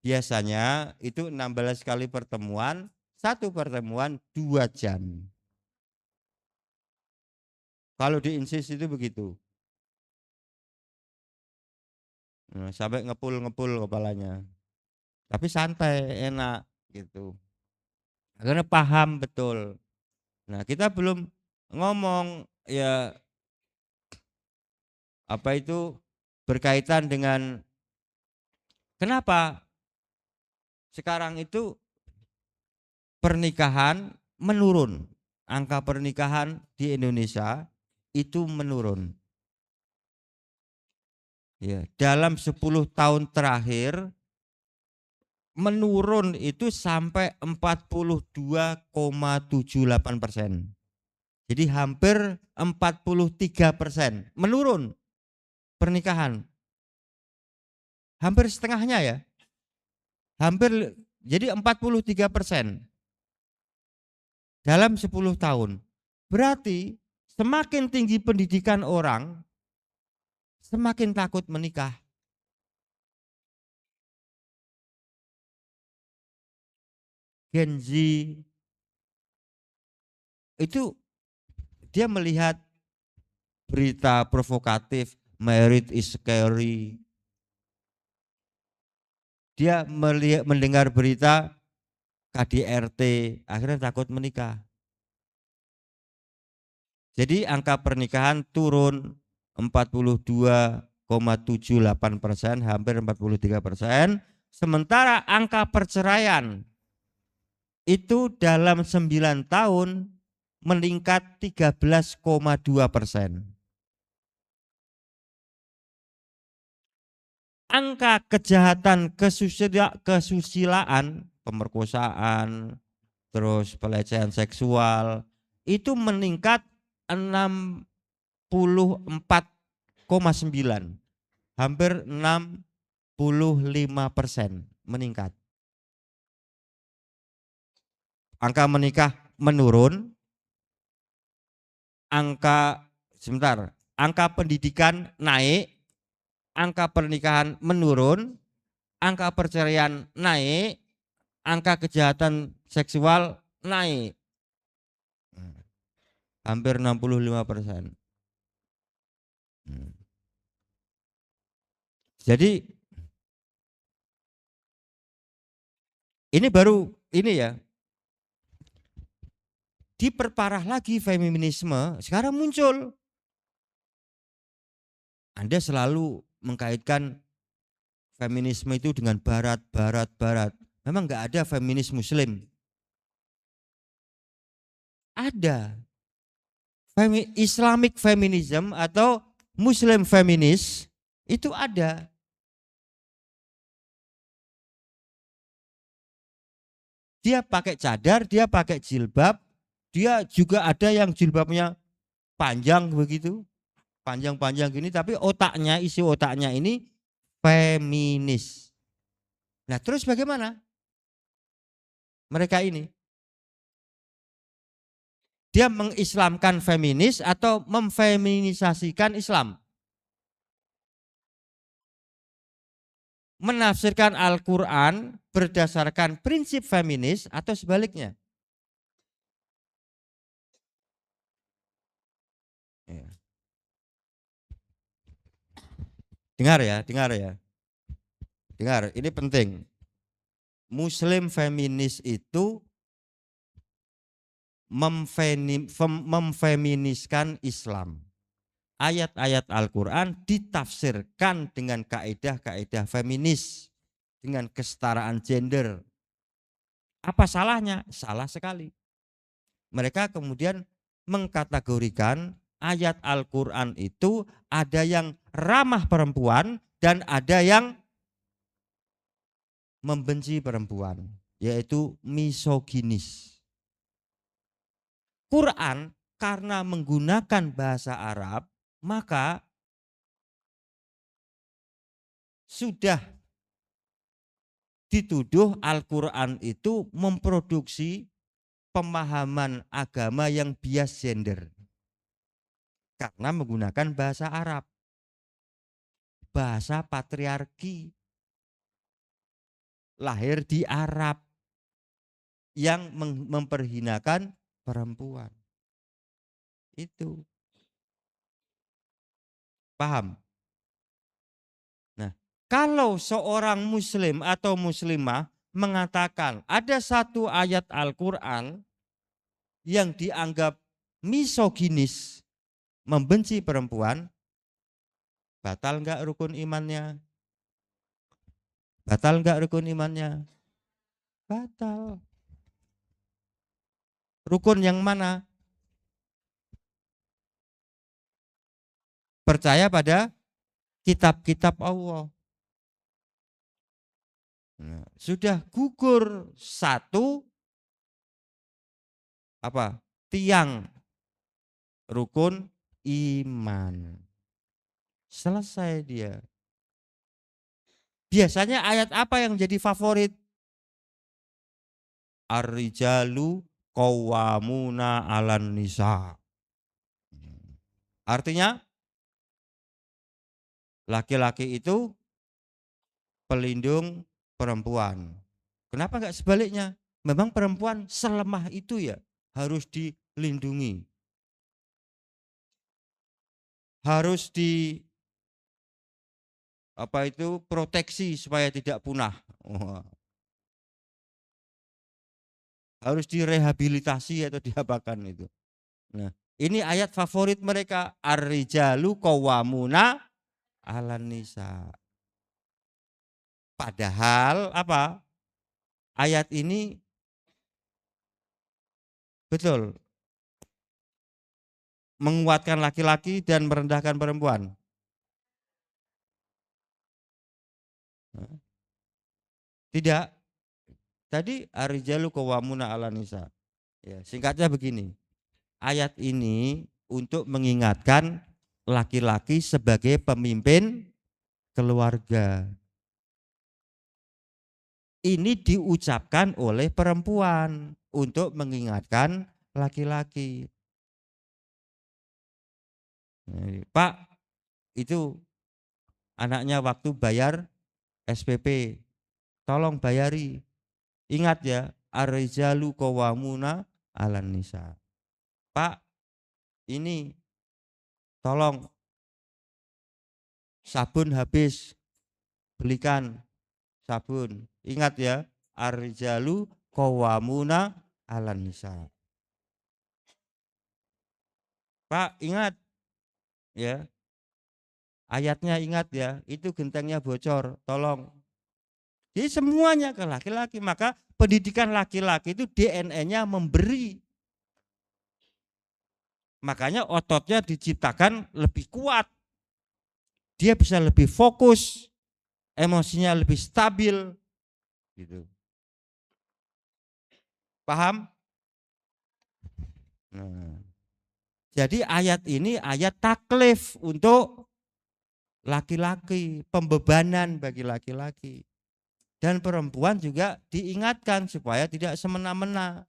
Biasanya itu 16 kali pertemuan, satu pertemuan 2 jam. Kalau di insis itu begitu. Nah, sampai ngepul-ngepul kepalanya. Tapi santai, enak gitu. Karena paham betul. Nah, kita belum ngomong ya apa itu berkaitan dengan kenapa sekarang itu pernikahan menurun. Angka pernikahan di Indonesia itu menurun. Ya, dalam 10 tahun terakhir menurun itu sampai 42,78%. Jadi hampir 43% menurun pernikahan. Hampir setengahnya ya. Hampir jadi 43% dalam 10 tahun. Berarti semakin tinggi pendidikan orang, semakin takut menikah. Gen Z itu dia melihat berita provokatif, marriage is scary. Dia mendengar berita KDRT, akhirnya takut menikah. Jadi angka pernikahan turun 42,78%, hampir 43%. Sementara angka perceraian itu dalam 9 tahun meningkat 13,2%. Angka kejahatan kesusilaan pemerkosaan, terus pelecehan seksual itu meningkat 64,9, hampir 65% meningkat. Angka menikah menurun, angka pendidikan naik, angka pernikahan menurun, angka perceraian naik, angka kejahatan seksual naik. Hampir 65%. Jadi ini baru ini ya, diperparah lagi feminisme sekarang muncul. Anda selalu mengkaitkan feminisme itu dengan barat. Memang nggak ada feminis muslim. Ada. Islamic feminism atau Muslim feminis itu ada. Dia pakai cadar, dia pakai jilbab, dia juga ada yang jilbabnya panjang begitu, panjang-panjang gini, tapi otaknya, isi otaknya ini feminis. Nah terus bagaimana mereka ini? Dia mengislamkan feminis atau memfeminisasikan Islam? Menafsirkan Al-Quran berdasarkan prinsip feminis atau sebaliknya? Dengar ya. Dengar, ini penting. Muslim feminis itu memfeminiskan Islam. Ayat-ayat Al-Quran ditafsirkan dengan kaedah-kaedah feminis, dengan kesetaraan gender. Apa salahnya? Salah sekali. Mereka kemudian mengkategorikan ayat Al-Quran itu ada yang ramah perempuan dan ada yang membenci perempuan, yaitu misoginis. Quran karena menggunakan bahasa Arab, maka sudah dituduh Al-Quran itu memproduksi pemahaman agama yang bias gender. Karena menggunakan bahasa Arab. Bahasa patriarki. Lahir di Arab. Yang memperhinakan perempuan. Itu. Paham? Nah, kalau seorang muslim atau muslimah mengatakan ada satu ayat Al-Quran yang dianggap misoginis, membenci perempuan, batal enggak rukun imannya? Batal enggak rukun imannya? Batal. Rukun yang mana? Percaya pada kitab-kitab Allah. Nah, sudah gugur satu tiang rukun iman. Selesai dia. Biasanya ayat apa yang jadi favorit? Ar-rijalu qawwamuna 'alan nisa. Artinya laki-laki itu pelindung perempuan. Kenapa enggak sebaliknya? Memang perempuan selemah itu ya, harus dilindungi. Harus proteksi supaya tidak punah. Harus direhabilitasi atau diapakan itu. Nah, ini ayat favorit mereka, ar-rijalu qawwamuna 'alan nisa. Padahal ayat ini betul menguatkan laki-laki dan merendahkan perempuan. Tidak. Tadi ar-rijalu qawwamuna 'alan nisa. Ya, singkatnya begini. Ayat ini untuk mengingatkan laki-laki sebagai pemimpin keluarga. Ini diucapkan oleh perempuan untuk mengingatkan laki-laki. Pak, itu anaknya waktu bayar SPP, tolong bayari. Ingat ya, ar-rijalu qawwamuna 'alan nisa. Pak, ini tolong sabun habis, belikan sabun. Ingat ya, ar-rijalu qawwamuna 'alan nisa. Pak, ingat ya, ayatnya ingat ya, itu gentengnya bocor, tolong. Jadi semuanya ke laki-laki, maka pendidikan laki-laki itu DNA-nya memberi. Makanya ototnya diciptakan lebih kuat. Dia bisa lebih fokus, emosinya lebih stabil gitu. Paham? Nah, jadi ayat ini ayat taklif untuk laki-laki, pembebanan bagi laki-laki. Dan perempuan juga diingatkan supaya tidak semena-mena.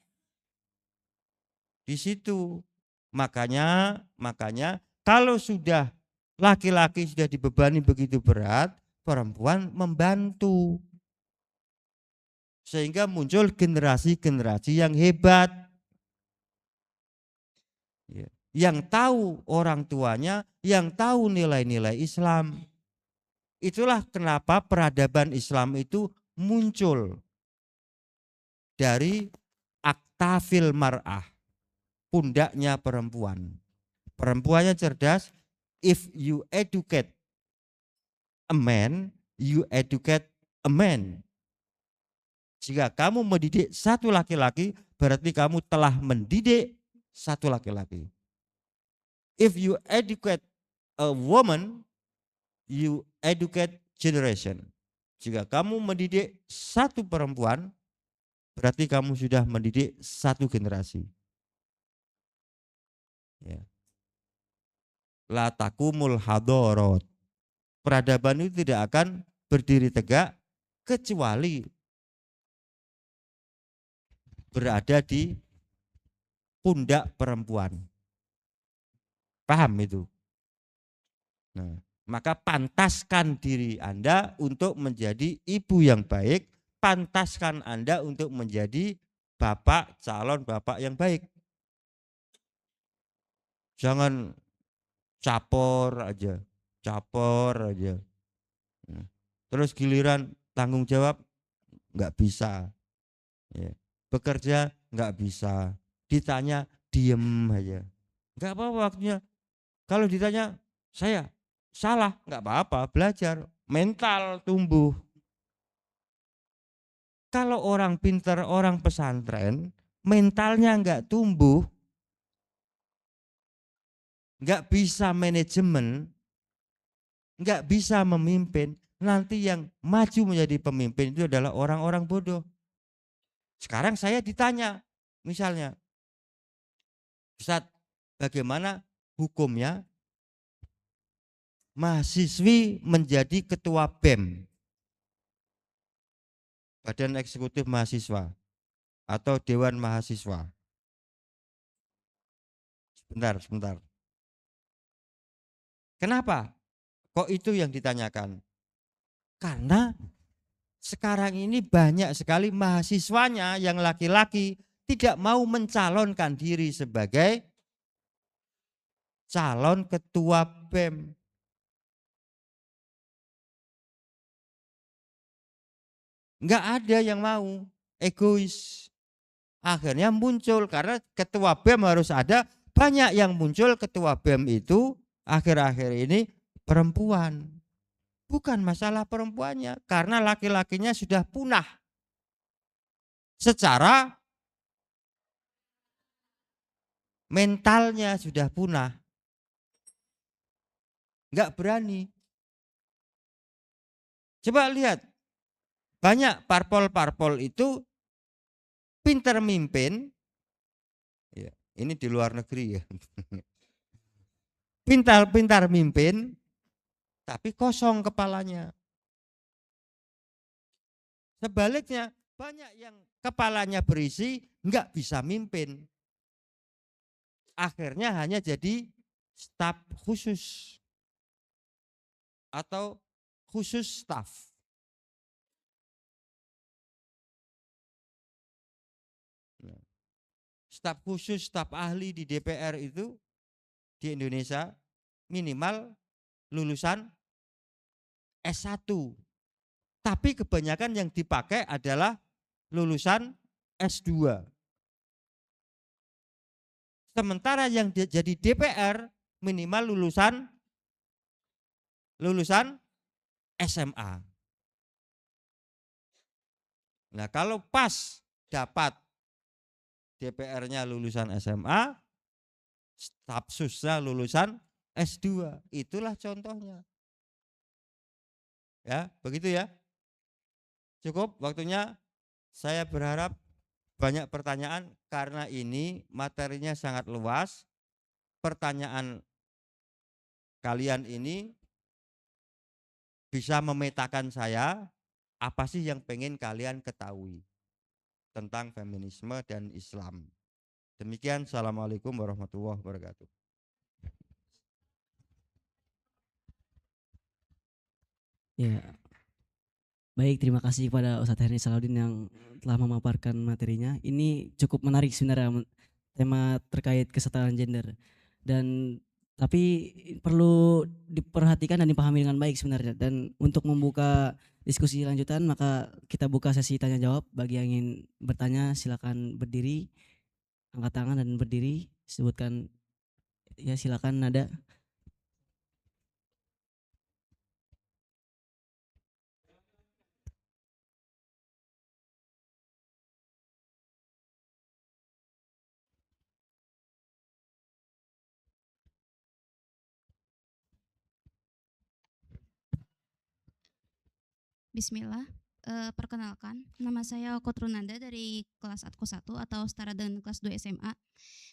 Di situ. Makanya kalau sudah laki-laki sudah dibebani begitu berat, perempuan membantu. Sehingga muncul generasi-generasi yang hebat. Yang tahu orang tuanya, yang tahu nilai-nilai Islam. Itulah kenapa peradaban Islam itu muncul dari aktafil mar'ah, pundaknya perempuan. Perempuannya cerdas. If you educate a man, you educate a man. Jika kamu mendidik satu laki-laki, berarti kamu telah mendidik satu laki-laki. If you educate a woman, you educate generation. Jika kamu mendidik satu perempuan, berarti kamu sudah mendidik satu generasi. Ya. La takumul hadorot. Peradaban itu tidak akan berdiri tegak kecuali berada di pundak perempuan. Paham itu? Nah, maka pantaskan diri Anda untuk menjadi ibu yang baik, pantaskan Anda untuk menjadi bapak, calon bapak yang baik. Jangan capor aja. Terus giliran tanggung jawab nggak bisa. Ya. Bekerja nggak bisa. Ditanya diem aja. Nggak apa-apa waktunya. Kalau ditanya saya salah nggak apa-apa, belajar, mental tumbuh. Kalau orang pinter, orang pesantren, mentalnya nggak tumbuh, nggak bisa manajemen, nggak bisa memimpin, nanti yang maju menjadi pemimpin itu adalah orang-orang bodoh. Sekarang saya ditanya, misalnya, Ustadz, bagaimana hukumnya mahasiswi menjadi ketua BEM, Badan Eksekutif Mahasiswa, atau Dewan Mahasiswa? Sebentar. Kenapa? Kok itu yang ditanyakan? Karena sekarang ini banyak sekali mahasiswanya yang laki-laki tidak mau mencalonkan diri sebagai calon ketua BEM. Enggak ada yang mau, egois. Akhirnya muncul karena ketua BEM harus ada, banyak yang muncul ketua BEM itu akhir-akhir ini perempuan. Bukan masalah perempuannya, karena laki-lakinya sudah punah secara mentalnya, sudah punah. Enggak berani. Coba lihat, banyak parpol-parpol itu pintar mimpin, ya, ini di luar negeri ya. Pintar-pintar mimpin, tapi kosong kepalanya. Sebaliknya, banyak yang kepalanya berisi, nggak bisa mimpin. Akhirnya hanya jadi staf khusus atau khusus staf. Nah, staf khusus, staf ahli di DPR itu di Indonesia minimal lulusan S1. Tapi kebanyakan yang dipakai adalah lulusan S2. Sementara yang jadi DPR minimal lulusan SMA. Nah, kalau pas dapat DPR-nya lulusan SMA, staf susnya lulusan S2. Itulah contohnya. Ya, begitu ya. Cukup waktunya. Saya berharap banyak pertanyaan karena ini materinya sangat luas. Pertanyaan kalian ini bisa memetakan saya apa sih yang pengen kalian ketahui tentang feminisme dan Islam. Demikian, assalamualaikum warahmatullahi wabarakatuh. Ya, baik, terima kasih kepada Ustadz Herni Salahuddin yang telah memaparkan materinya. Ini cukup menarik sebenarnya tema terkait kesetaraan gender. Dan tapi perlu diperhatikan dan dipahami dengan baik sebenarnya. Dan untuk membuka diskusi lanjutan maka kita buka sesi tanya jawab. Bagi yang ingin bertanya silakan berdiri, angkat tangan dan berdiri, sebutkan ya, silakan ada. Bismillah, perkenalkan, nama saya Kotrunanda dari kelas Atko 1 atau setara dengan kelas 2 SMA.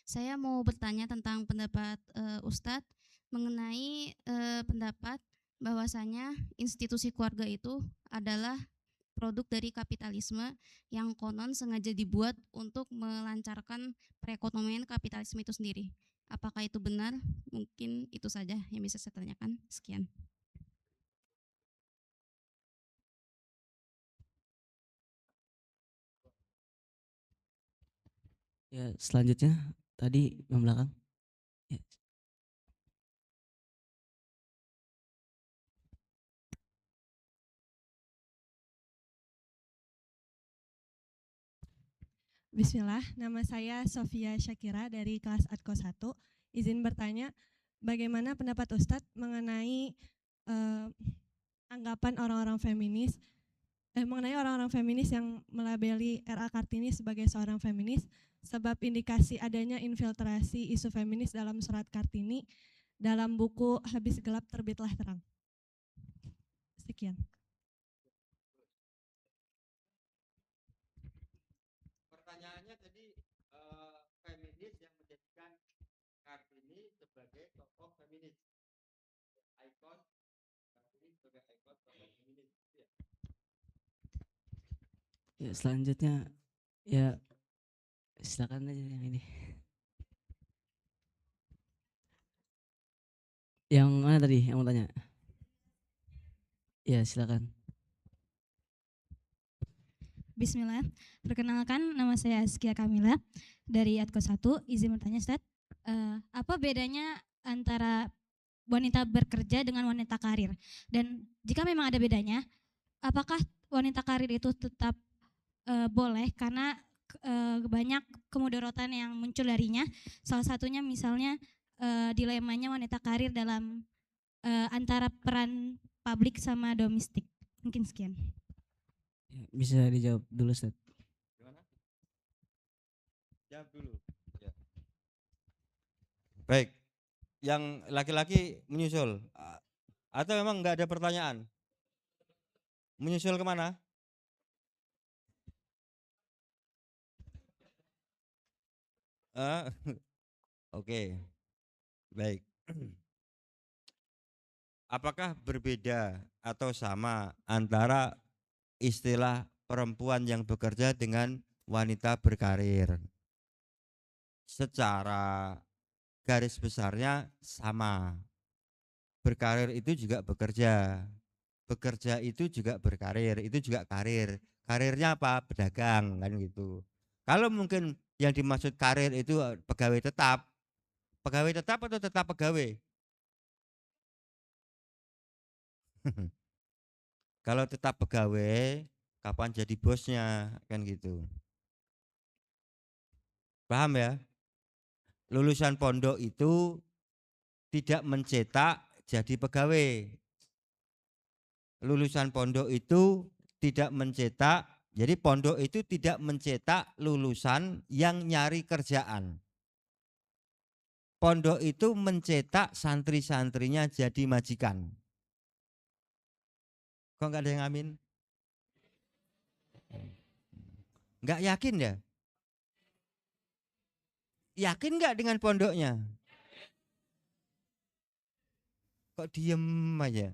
Saya mau bertanya tentang pendapat Ustadz mengenai pendapat bahwasanya institusi keluarga itu adalah produk dari kapitalisme yang konon sengaja dibuat untuk melancarkan perekonomian kapitalisme itu sendiri. Apakah itu benar? Mungkin itu saja yang bisa saya tanyakan. Sekian. Ya, selanjutnya tadi yang belakang. Ya. Bismillah, nama saya Sofia Syakira dari kelas Atko 1. Izin bertanya, bagaimana pendapat Ustadz mengenai anggapan orang-orang feminis yang melabeli R.A. Kartini sebagai seorang feminis sebab indikasi adanya infiltrasi isu feminis dalam surat Kartini dalam buku Habis Gelap Terbitlah Terang. Sekian. Pertanyaannya tadi feminis yang menjadikan Kartini sebagai tokoh feminis, ikon Kartini sebagai ikon tokoh feminis. Ya. Ya, selanjutnya ya silakan aja yang ini. Yang mana tadi yang mau tanya? Ya, silakan. Bismillah, perkenalkan nama saya Askia Kamila dari Atko 1. Izin bertanya Ustadz, apa bedanya antara wanita bekerja dengan wanita karir? Dan jika memang ada bedanya, apakah wanita karir itu tetap boleh karena banyak kemudaratan yang muncul darinya. Salah satunya misalnya dilemanya wanita karir dalam antara peran publik sama domestik. Mungkin sekian. Ya, bisa dijawab dulu, Ustaz. Gimana? Jawab dulu. Ya. Baik, yang laki-laki menyusul atau memang nggak ada pertanyaan? Menyusul kemana? Eh, Oke, baik. Apakah berbeda atau sama antara istilah perempuan yang bekerja dengan wanita berkarir? Secara garis besarnya sama. Berkarir itu juga bekerja. Bekerja itu juga berkarir, itu juga karir. Karirnya apa? Pedagang kan gitu. Kalau mungkin yang dimaksud karir itu pegawai tetap. Pegawai tetap atau tetap pegawai? Kalau tetap pegawai, kapan jadi bosnya kan gitu. Paham ya? Lulusan pondok itu tidak mencetak jadi pegawai. Lulusan pondok itu tidak mencetak, jadi pondok itu tidak mencetak lulusan yang nyari kerjaan. Pondok itu mencetak santri-santrinya jadi majikan. Kok nggak ada yang amin? Nggak yakin ya? Yakin nggak dengan pondoknya? Kok diem aja?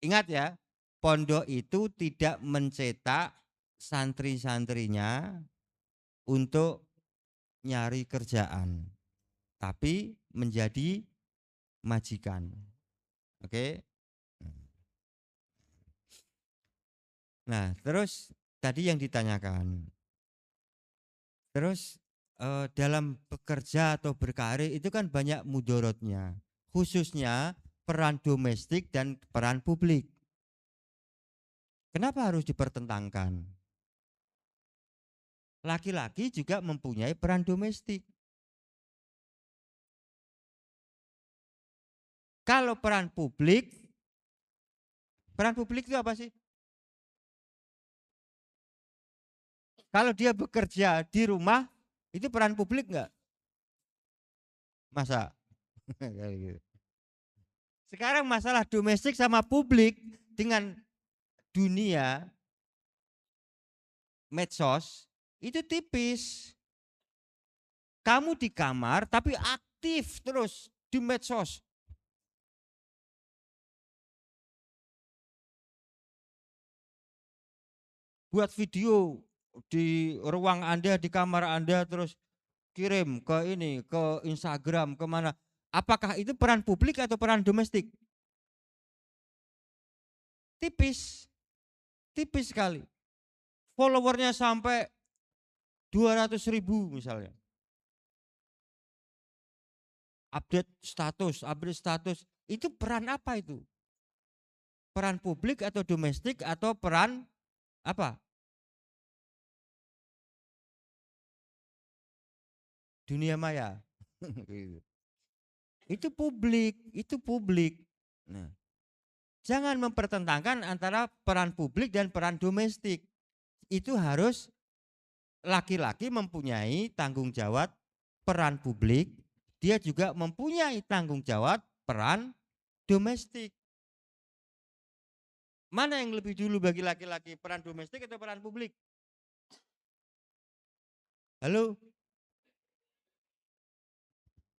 Ingat ya, pondok itu tidak mencetak santri-santrinya untuk nyari kerjaan, tapi menjadi majikan. Oke. Nah, terus tadi yang ditanyakan. Terus dalam bekerja atau berkarir itu kan banyak mudorotnya, khususnya peran domestik dan peran publik. Kenapa harus dipertentangkan? Laki-laki juga mempunyai peran domestik. Kalau peran publik itu apa sih? Kalau dia bekerja di rumah, itu peran publik enggak? Masa? Sekarang masalah domestik sama publik dengan dunia medsos itu tipis. Kamu di kamar tapi aktif terus di medsos. Buat video di ruang Anda, di kamar Anda, terus kirim ke ini, ke Instagram, kemana. Apakah itu peran publik atau peran domestik? Tipis. Tipis sekali. Followernya sampai 200.000 misalnya. Update status. Itu peran apa itu? Peran publik atau domestik atau peran apa? Dunia maya. Itu publik. Nah, jangan mempertentangkan antara peran publik dan peran domestik. Itu harus laki-laki mempunyai tanggung jawab peran publik, dia juga mempunyai tanggung jawab peran domestik. Mana yang lebih dulu bagi laki-laki, peran domestik atau peran publik? Halo?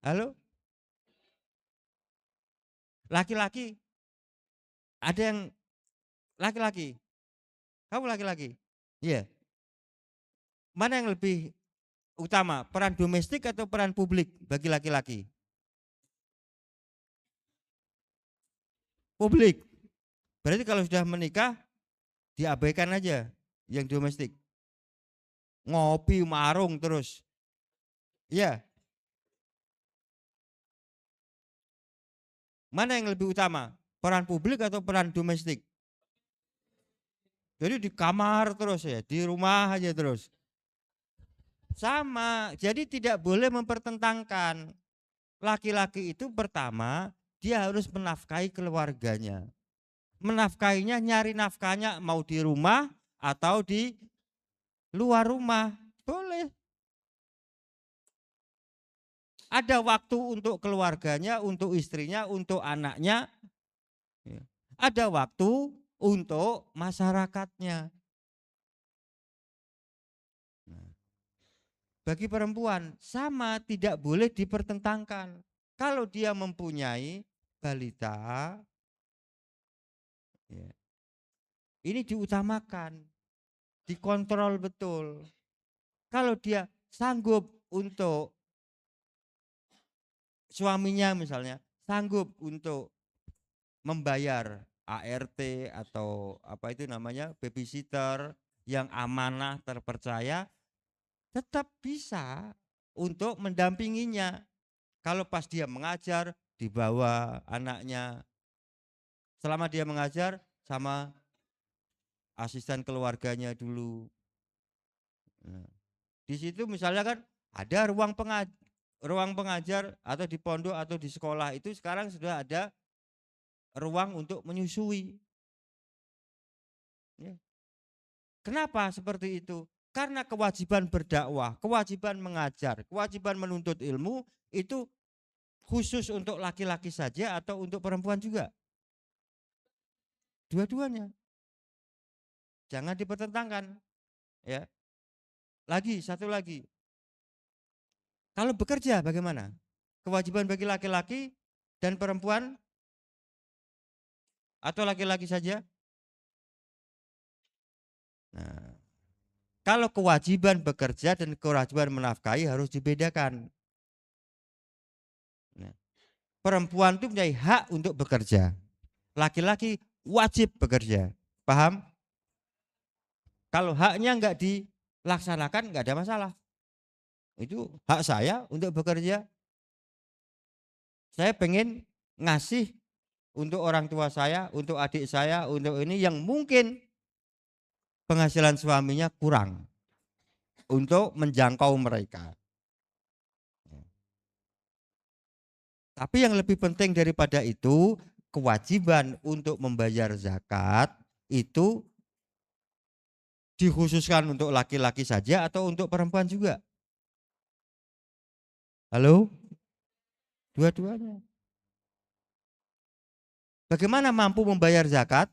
Halo? Laki-laki? Ada yang laki-laki? Kamu laki-laki? Iya. Mana yang lebih utama, peran domestik atau peran publik bagi laki-laki? Publik. Berarti kalau sudah menikah diabaikan aja yang domestik. Ngopi marung terus. Iya. Mana yang lebih utama? Peran publik atau peran domestik? Jadi di kamar terus ya, di rumah aja terus. Sama, jadi tidak boleh mempertentangkan. Laki-laki itu pertama, dia harus menafkahi keluarganya. Menafkahinya, nyari nafkahnya mau di rumah atau di luar rumah. Boleh. Ada waktu untuk keluarganya, untuk istrinya, untuk anaknya. Ada waktu untuk masyarakatnya. bagi perempuan sama, tidak boleh dipertentangkan. Kalau dia mempunyai balita, ya, ini diutamakan, dikontrol betul. Kalau dia sanggup untuk suaminya misalnya sanggup untuk membayar ART atau apa itu namanya babysitter yang amanah terpercaya, tetap bisa untuk mendampinginya. Kalau pas dia mengajar, dibawa anaknya. Selama dia mengajar sama asisten keluarganya dulu. Nah, di situ misalnya kan ada ruang pengajar atau di pondok atau di sekolah itu sekarang sudah ada ruang untuk menyusui. Ya. Kenapa seperti itu? Karena kewajiban berdakwah, kewajiban mengajar, kewajiban menuntut ilmu itu khusus untuk laki-laki saja atau untuk perempuan juga? Dua-duanya. Jangan dipertentangkan. Ya. Satu lagi. Kalau bekerja bagaimana? Kewajiban bagi laki-laki dan perempuan atau laki-laki saja? Nah, kalau kewajiban bekerja dan kewajiban menafkahi harus dibedakan. Nah, perempuan itu punya hak untuk bekerja. Laki-laki wajib bekerja. Paham? Kalau haknya enggak dilaksanakan enggak ada masalah. Itu hak saya untuk bekerja. Saya pengen ngasih untuk orang tua saya, untuk adik saya, untuk ini yang mungkin penghasilan suaminya kurang untuk menjangkau mereka. Tapi yang lebih penting daripada itu, kewajiban untuk membayar zakat itu dikhususkan untuk laki-laki saja atau untuk perempuan juga? Halo? Dua-duanya. Bagaimana mampu membayar zakat?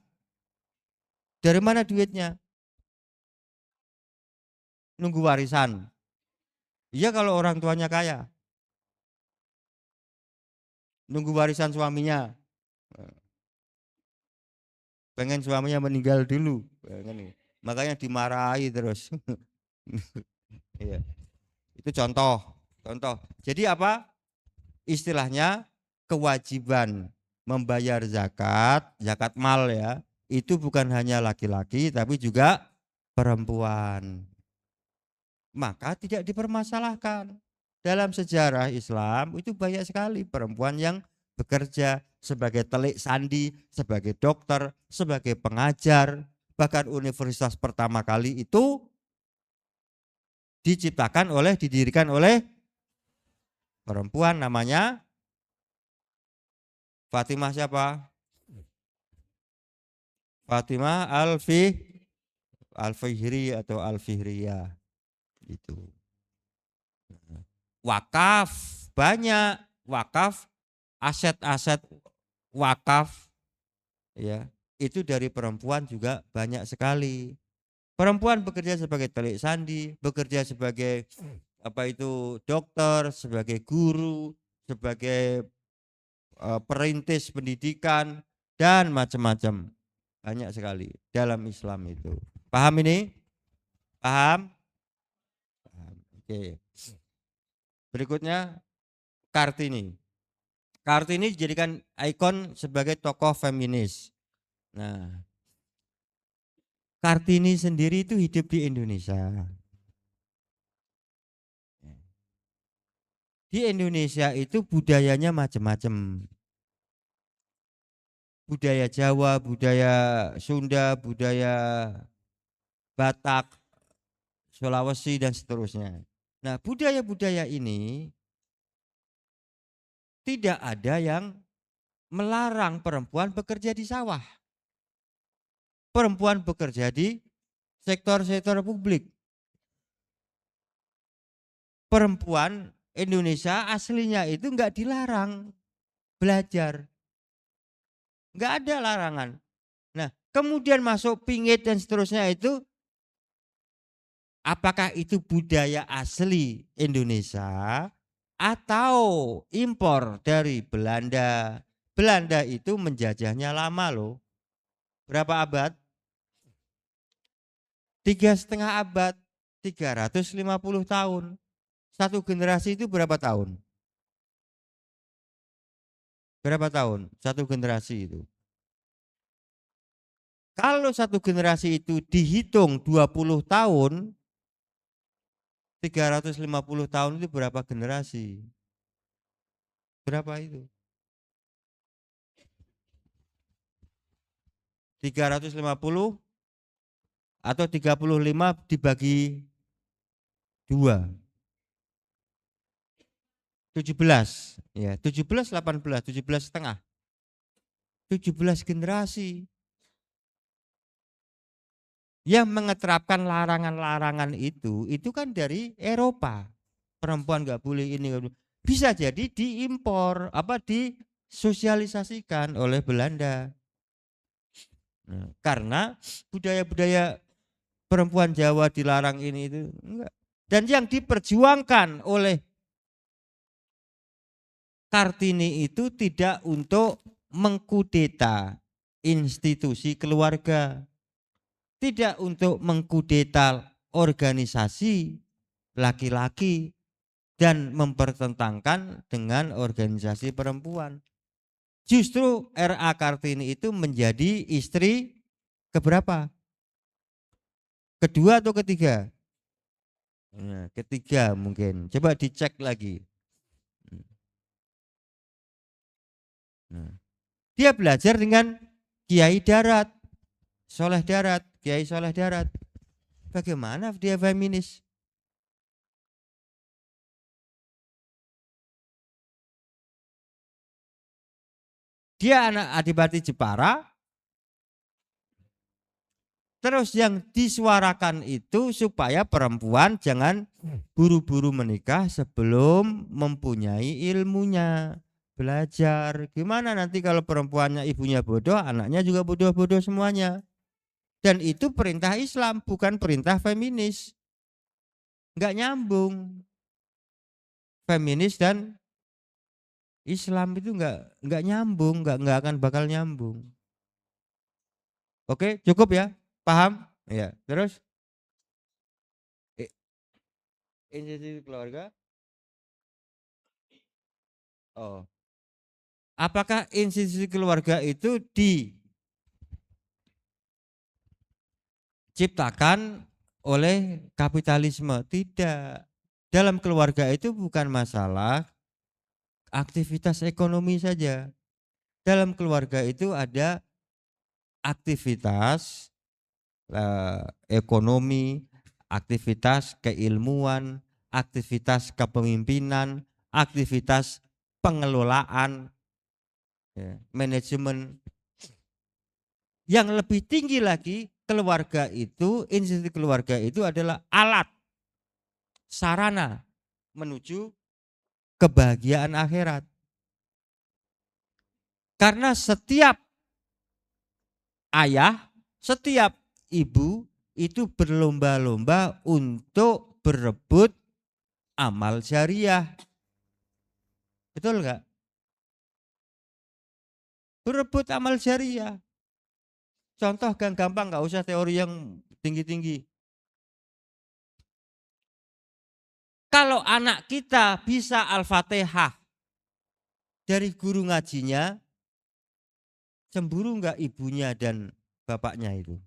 Dari mana duitnya? Nunggu warisan. Iya kalau orang tuanya kaya. Nunggu warisan suaminya. Pengen suaminya meninggal dulu. Makanya dimarahi terus. Iya. Itu contoh. Jadi apa? Istilahnya kewajiban membayar zakat mal ya, itu bukan hanya laki-laki tapi juga perempuan. Maka tidak dipermasalahkan. Dalam sejarah Islam itu banyak sekali perempuan yang bekerja sebagai telik sandi, sebagai dokter, sebagai pengajar. Bahkan universitas pertama kali itu didirikan oleh perempuan, namanya Fatimah siapa? Fatimah Al-Fihri atau Al-Fihriyah itu. Wakaf banyak, aset-aset wakaf ya, itu dari perempuan juga banyak sekali. Perempuan bekerja sebagai telik sandi, bekerja sebagai dokter, sebagai guru, sebagai perintis pendidikan dan macam-macam. Banyak sekali dalam Islam itu. Paham ini? Paham? Oke. Berikutnya Kartini. Kartini dijadikan ikon sebagai tokoh feminis. Nah, Kartini sendiri itu hidup di Indonesia. Di Indonesia itu budayanya macam-macam. Budaya Jawa, budaya Sunda, budaya Batak, Sulawesi dan seterusnya. Nah, budaya-budaya ini tidak ada yang melarang perempuan bekerja di sawah. Perempuan bekerja di sektor-sektor publik. Perempuan Indonesia aslinya itu enggak dilarang belajar. Enggak ada larangan. Nah, kemudian masuk pingit dan seterusnya itu apakah itu budaya asli Indonesia atau impor dari Belanda. Belanda itu menjajahnya lama loh. Berapa abad? 3,5 abad, 350 tahun. Satu generasi itu berapa tahun? Berapa tahun? Satu generasi itu. Kalau satu generasi itu dihitung 20 tahun, 350 tahun itu berapa generasi? Berapa itu? 350 atau 35 dibagi 2. 17. Ya, 17, 18, 17 setengah. 17 generasi. Yang mengeterapkan larangan-larangan itu kan dari Eropa. Perempuan nggak boleh ini, nggak boleh. Bisa jadi diimpor, disosialisasikan oleh Belanda. Nah, karena budaya-budaya perempuan Jawa dilarang ini itu enggak. Dan yang diperjuangkan oleh Kartini itu tidak untuk mengkudeta institusi keluarga, tidak untuk mengkudeta organisasi laki-laki dan mempertentangkan dengan organisasi perempuan. Justru R.A. Kartini itu menjadi istri keberapa? Kedua atau ketiga? Nah, ketiga mungkin. Coba dicek lagi. Nah, dia belajar dengan Kiai Darat, Soleh Darat, Kiai Soleh Darat. Bagaimana dia feminis? Dia anak Adipati Jepara. Terus yang disuarakan itu supaya perempuan jangan buru-buru menikah sebelum mempunyai ilmunya. Belajar. Gimana nanti kalau perempuannya ibunya bodoh, anaknya juga bodoh-bodoh semuanya. Dan itu perintah Islam, bukan perintah feminis. Enggak nyambung. Feminis dan Islam itu enggak nyambung, enggak akan bakal nyambung. Oke, cukup ya? Paham? Ya. Terus institusi keluarga. Oh. Apakah institusi keluarga itu diciptakan oleh kapitalisme? Tidak. Dalam keluarga itu bukan masalah aktivitas ekonomi saja. Dalam keluarga itu ada aktivitas ekonomi, aktivitas keilmuan, aktivitas kepemimpinan, aktivitas pengelolaan, manajemen. Yang lebih tinggi lagi, keluarga itu, institusi keluarga itu adalah alat, sarana menuju kebahagiaan akhirat. Karena setiap ayah, setiap ibu itu berlomba-lomba untuk berebut amal jariah. Betul enggak? Berebut amal jariah. Contoh yang gampang, nggak usah teori yang tinggi-tinggi. Kalau anak kita bisa Al-Fatihah dari guru ngajinya, cemburu nggak ibunya dan bapaknya itu?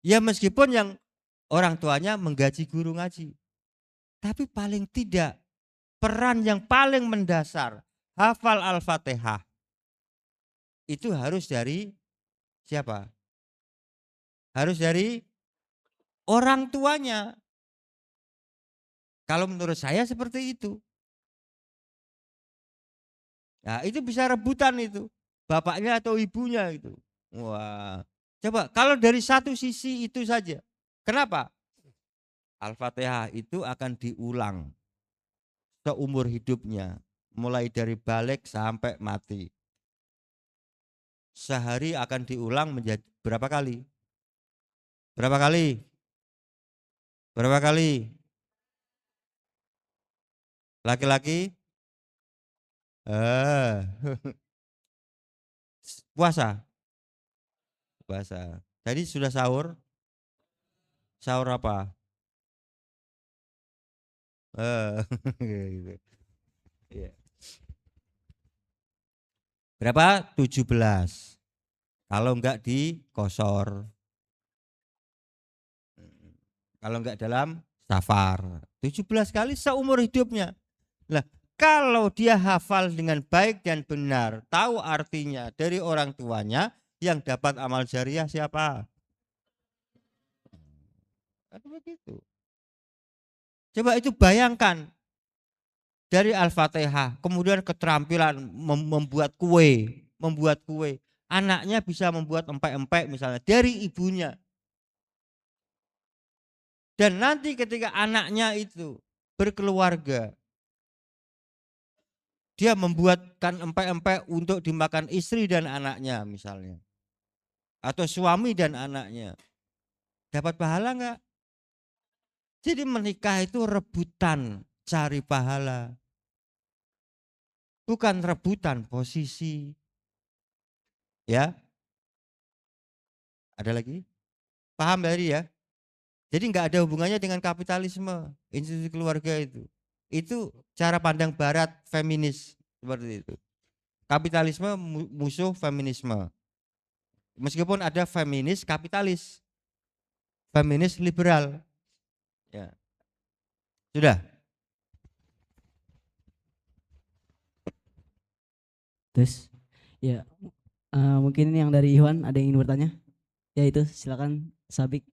Ya meskipun yang orang tuanya menggaji guru ngaji, tapi paling tidak peran yang paling mendasar hafal Al-Fatihah itu harus dari siapa? Harus dari orang tuanya. Kalau menurut saya seperti itu. Nah, itu bisa rebutan itu. Bapaknya atau ibunya itu. Wah. Coba kalau dari satu sisi itu saja. Kenapa? Al-Fatihah itu akan diulang seumur hidupnya. Mulai dari balik sampai mati. Sehari akan diulang menjadi Berapa kali? Berapa kali? Berapa kali? Laki-laki? Eh. Puasa? Puasa. Tadi sudah sahur? Sahur apa? Gitu. Iya. Berapa? 17. Kalau enggak dikosor. Kalau enggak dalam safar. 17 kali seumur hidupnya. Lah, kalau dia hafal dengan baik dan benar, tahu artinya dari orang tuanya, yang dapat amal jariah siapa? Kan begitu. Coba itu bayangkan dari Al-Fatihah, kemudian keterampilan membuat kue, Anaknya bisa membuat empek-empek misalnya dari ibunya. Dan nanti ketika anaknya itu berkeluarga, dia membuatkan empek-empek untuk dimakan istri dan anaknya misalnya. Atau suami dan anaknya. Dapat pahala enggak? Jadi menikah itu rebutan cari pahala. Bukan rebutan posisi. Ya. Ada lagi? Paham tadi ya? Jadi enggak ada hubungannya dengan kapitalisme, institusi keluarga itu. Itu cara pandang barat feminis seperti itu. Kapitalisme musuh feminisme. Meskipun ada feminis kapitalis. Feminis liberal. Ya. Sudah. Terus ya mungkin yang dari Iwan ada yang ingin bertanya? Ya itu silakan Sabik.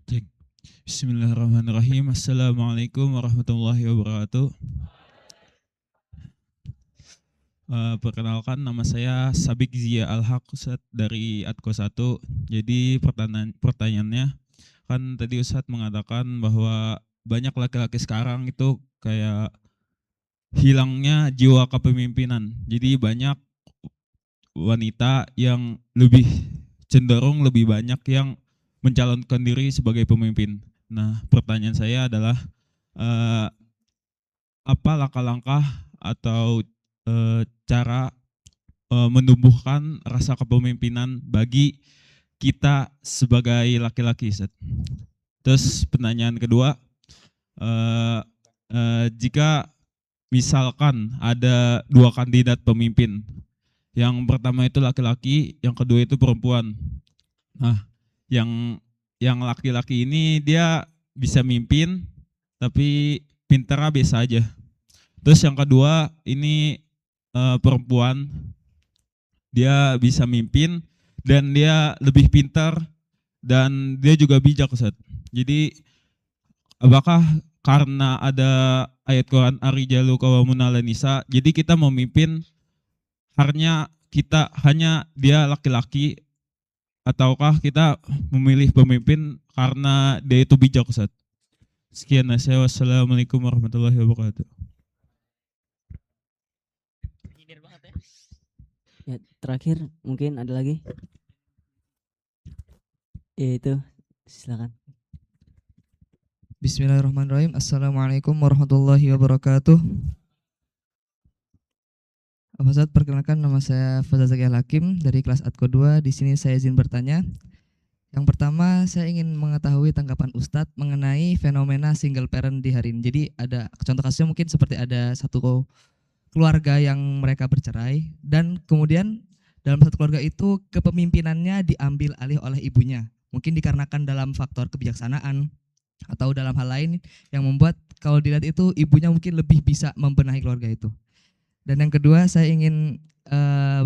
Cek. Bismillahirrahmanirrahim. Assalamualaikum warahmatullahi wabarakatuh. Perkenalkan, nama saya Sabik Zia Al-Haq dari Atko 1. Jadi pertanyaannya, kan tadi Ustadz mengatakan bahwa banyak laki-laki sekarang itu kayak hilangnya jiwa kepemimpinan. Jadi banyak wanita yang cenderung lebih banyak yang mencalonkan diri sebagai pemimpin. Nah, pertanyaan saya adalah apa langkah-langkah atau cara menumbuhkan rasa kepemimpinan bagi kita sebagai laki-laki, Ustaz. Terus pertanyaan kedua, jika misalkan ada 2 kandidat pemimpin, yang pertama itu laki-laki, yang kedua itu perempuan. Nah, yang laki-laki ini dia bisa mimpin, tapi pintarnya biasa aja. Terus yang kedua ini perempuan, dia bisa mimpin dan dia lebih pintar dan dia juga bijak, Ustaz. Jadi apakah karena ada ayat Quran Ar-Rijalu Qawwamun 'alan Nisa, jadi kita memimpin hanya dia laki-laki, ataukah kita memilih pemimpin karena dia itu bijak, Ustaz? Sekian, wassalamualaikum warahmatullahi wabarakatuh. Ya, terakhir mungkin ada lagi. Ya itu silakan. Bismillahirrahmanirrahim. Assalamualaikum warahmatullahi wabarakatuh. Ustadz, perkenalkan, nama saya Fazal Zaki Al-Hakim dari kelas Atko 2. Di sini saya izin bertanya. Yang pertama, saya ingin mengetahui tanggapan Ustadz mengenai fenomena single parent di hari ini. Jadi ada contoh kasusnya mungkin seperti ada satu keluarga yang mereka bercerai dan kemudian dalam satu keluarga itu kepemimpinannya diambil alih oleh ibunya. Mungkin dikarenakan dalam faktor kebijaksanaan atau dalam hal lain yang membuat kalau dilihat itu ibunya mungkin lebih bisa membenahi keluarga itu. Dan yang kedua, saya ingin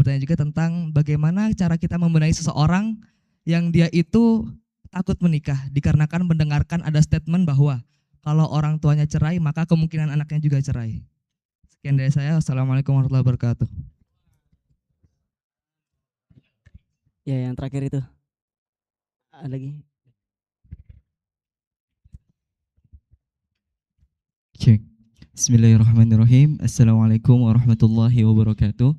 bertanya juga tentang bagaimana cara kita membenahi seseorang yang dia itu takut menikah dikarenakan mendengarkan ada statement bahwa kalau orang tuanya cerai maka kemungkinan anaknya juga cerai. Sekian dari saya. Wassalamualaikum warahmatullahi wabarakatuh. Ya, yang terakhir itu. Ada lagi? Cek. Bismillahirrahmanirrahim. Assalamualaikum warahmatullahi wabarakatuh.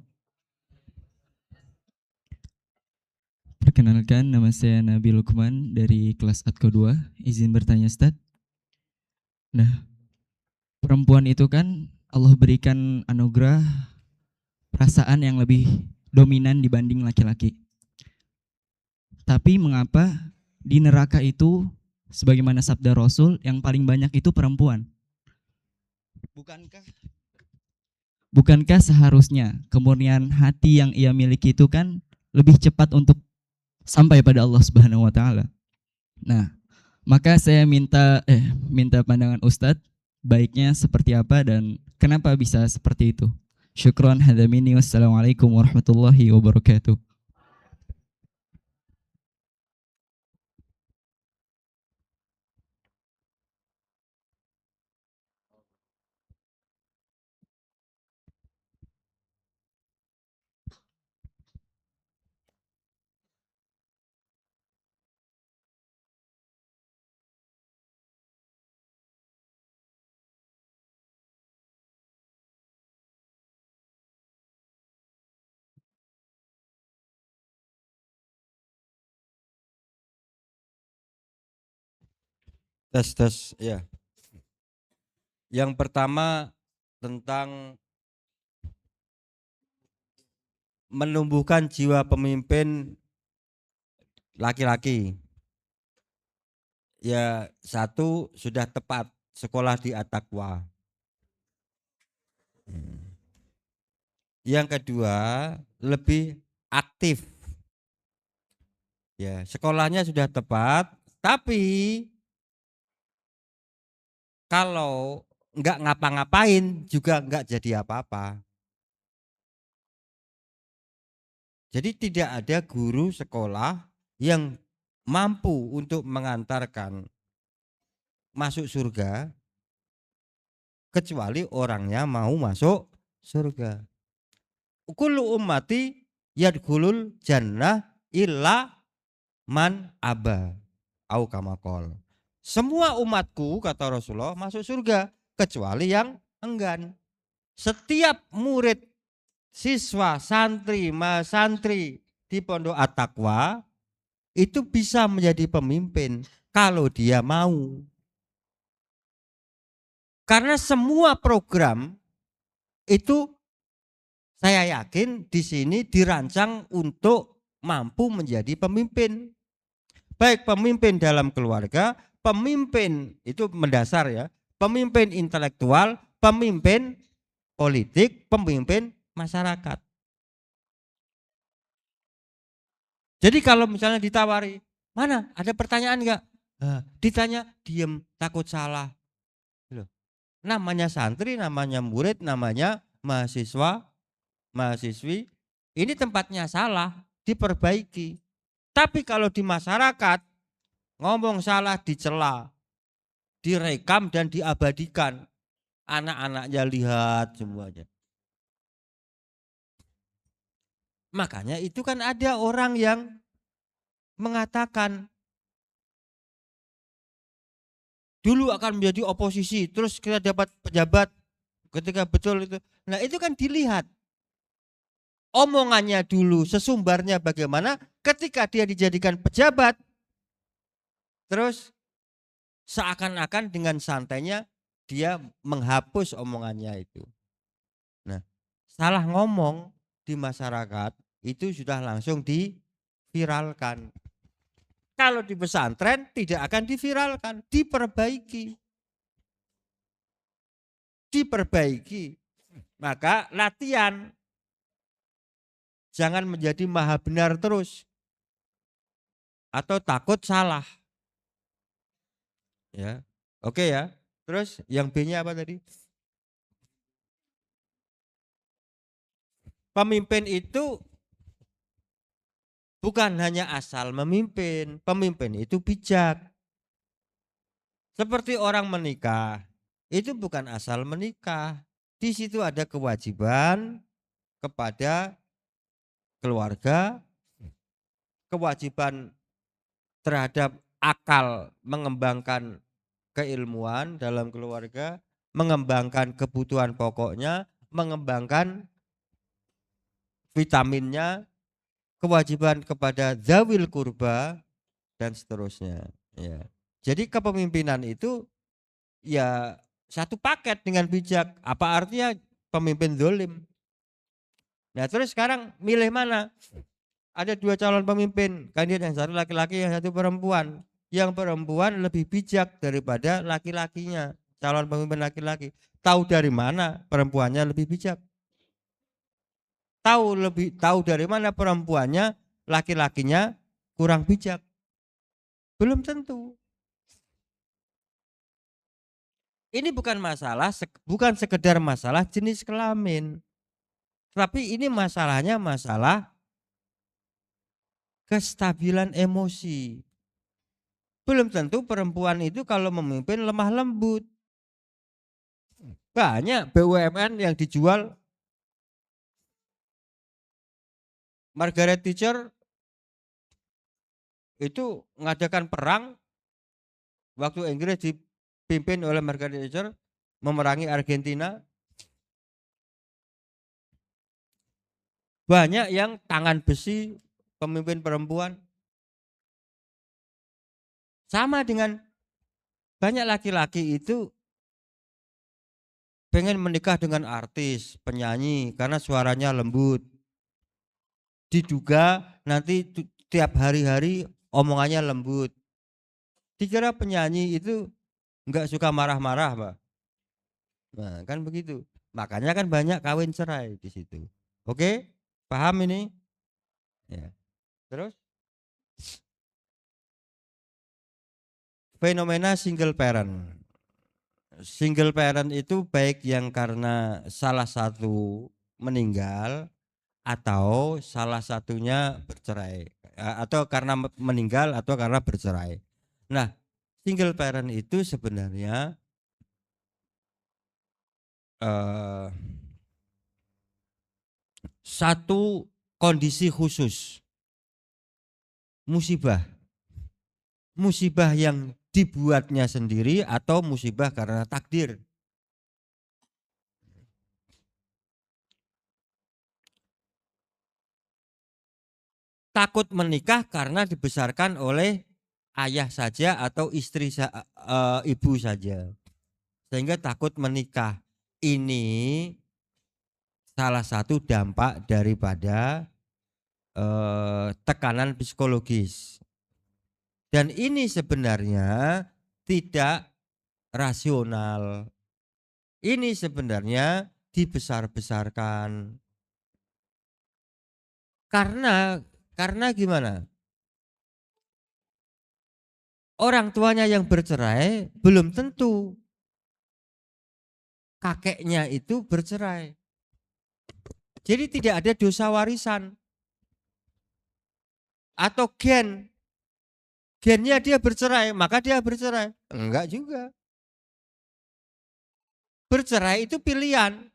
Perkenalkan, nama saya Nabil Lukman dari kelas Atko 2. Izin bertanya, Ustaz. Nah, perempuan itu kan Allah berikan anugerah perasaan yang lebih dominan dibanding laki-laki. Tapi mengapa di neraka itu, sebagaimana sabda Rasul, yang paling banyak itu perempuan? Bukankah seharusnya kemurnian hati yang ia miliki itu kan lebih cepat untuk sampai pada Allah Subhanahu wa taala. Nah, maka saya minta pandangan Ustadz, baiknya seperti apa dan kenapa bisa seperti itu. Syukron hadamini, wassalamualaikum warahmatullahi wabarakatuh. Tes ya. Yang pertama tentang menumbuhkan jiwa pemimpin laki-laki. Ya, satu sudah tepat sekolah di At-Taqwa. Yang kedua lebih aktif. Ya, sekolahnya sudah tepat, tapi kalau nggak ngapa-ngapain juga nggak jadi apa-apa. Jadi tidak ada guru sekolah yang mampu untuk mengantarkan masuk surga kecuali orangnya mau masuk surga. Kullu ummati yadkhulul jannah illa man aba au kama qol. Semua umatku, kata Rasulullah, masuk surga kecuali yang enggan. Setiap murid, siswa, santri, mahasantri di Pondok At-Taqwa itu bisa menjadi pemimpin kalau dia mau. Karena semua program itu saya yakin di sini dirancang untuk mampu menjadi pemimpin. Baik pemimpin dalam keluarga, pemimpin itu mendasar ya, pemimpin intelektual, pemimpin politik, pemimpin masyarakat. Jadi kalau misalnya ditawari, mana ada pertanyaan enggak? Ditanya diem, takut salah. Loh, namanya santri, namanya murid, namanya mahasiswa, mahasiswi, ini tempatnya salah, diperbaiki. Tapi kalau di masyarakat ngomong salah dicela, direkam dan diabadikan, anak-anaknya lihat semuanya. Makanya itu kan ada orang yang mengatakan dulu akan menjadi oposisi, terus kita dapat pejabat ketika betul itu. Nah itu kan dilihat omongannya dulu, sesumbarnya bagaimana, ketika dia dijadikan pejabat, terus seakan-akan dengan santainya dia menghapus omongannya itu. Nah, salah ngomong di masyarakat itu sudah langsung diviralkan. Kalau di pesantren tidak akan diviralkan, diperbaiki. Diperbaiki. Maka latihan. Jangan menjadi maha benar terus. Atau takut salah. Ya. Oke ya. Terus yang B-nya apa tadi? Pemimpin itu bukan hanya asal memimpin. Pemimpin itu bijak. Seperti orang menikah, itu bukan asal menikah. Di situ ada kewajiban kepada keluarga, kewajiban terhadap akal mengembangkan keilmuan dalam keluarga, mengembangkan kebutuhan pokoknya, mengembangkan vitaminnya, kewajiban kepada zawil kurba dan seterusnya. Ya. Jadi kepemimpinan itu ya satu paket dengan bijak. Apa artinya pemimpin zalim? Nah terus sekarang milih mana? Ada 2 calon pemimpin, kandidat yang satu laki-laki, yang satu perempuan. Yang perempuan lebih bijak daripada laki-lakinya, calon pemimpin laki-laki. Tahu dari mana perempuannya lebih bijak? Tahu dari mana perempuannya laki-lakinya kurang bijak? Belum tentu. Ini bukan sekedar masalah jenis kelamin. Tapi ini masalahnya masalah kestabilan emosi. Belum tentu perempuan itu kalau memimpin lemah lembut. Banyak BUMN yang dijual. Margaret Thatcher itu mengadakan perang waktu Inggris dipimpin oleh Margaret Thatcher memerangi Argentina. Banyak yang tangan besi pemimpin perempuan. Sama dengan banyak laki-laki itu pengen menikah dengan artis, penyanyi karena suaranya lembut. Diduga nanti tiap hari-hari omongannya lembut. Dikira penyanyi itu enggak suka marah-marah, Pak. Nah, kan begitu. Makanya kan banyak kawin cerai di situ. Oke? Paham ini? Ya. Terus fenomena single parent. Single parent itu baik yang karena salah satu meninggal atau salah satunya bercerai, atau karena meninggal atau karena bercerai. Nah, single parent itu sebenarnya satu kondisi khusus, musibah yang dibuatnya sendiri atau musibah karena takdir. Takut menikah karena dibesarkan oleh ayah saja atau ibu saja, sehingga takut menikah. Ini salah satu dampak daripada tekanan psikologis, dan ini sebenarnya tidak rasional. Ini sebenarnya dibesar-besarkan karena gimana? Orang tuanya yang bercerai belum tentu kakeknya itu bercerai. Jadi tidak ada dosa warisan atau gennya dia bercerai maka dia bercerai. Enggak juga. Bercerai itu pilihan.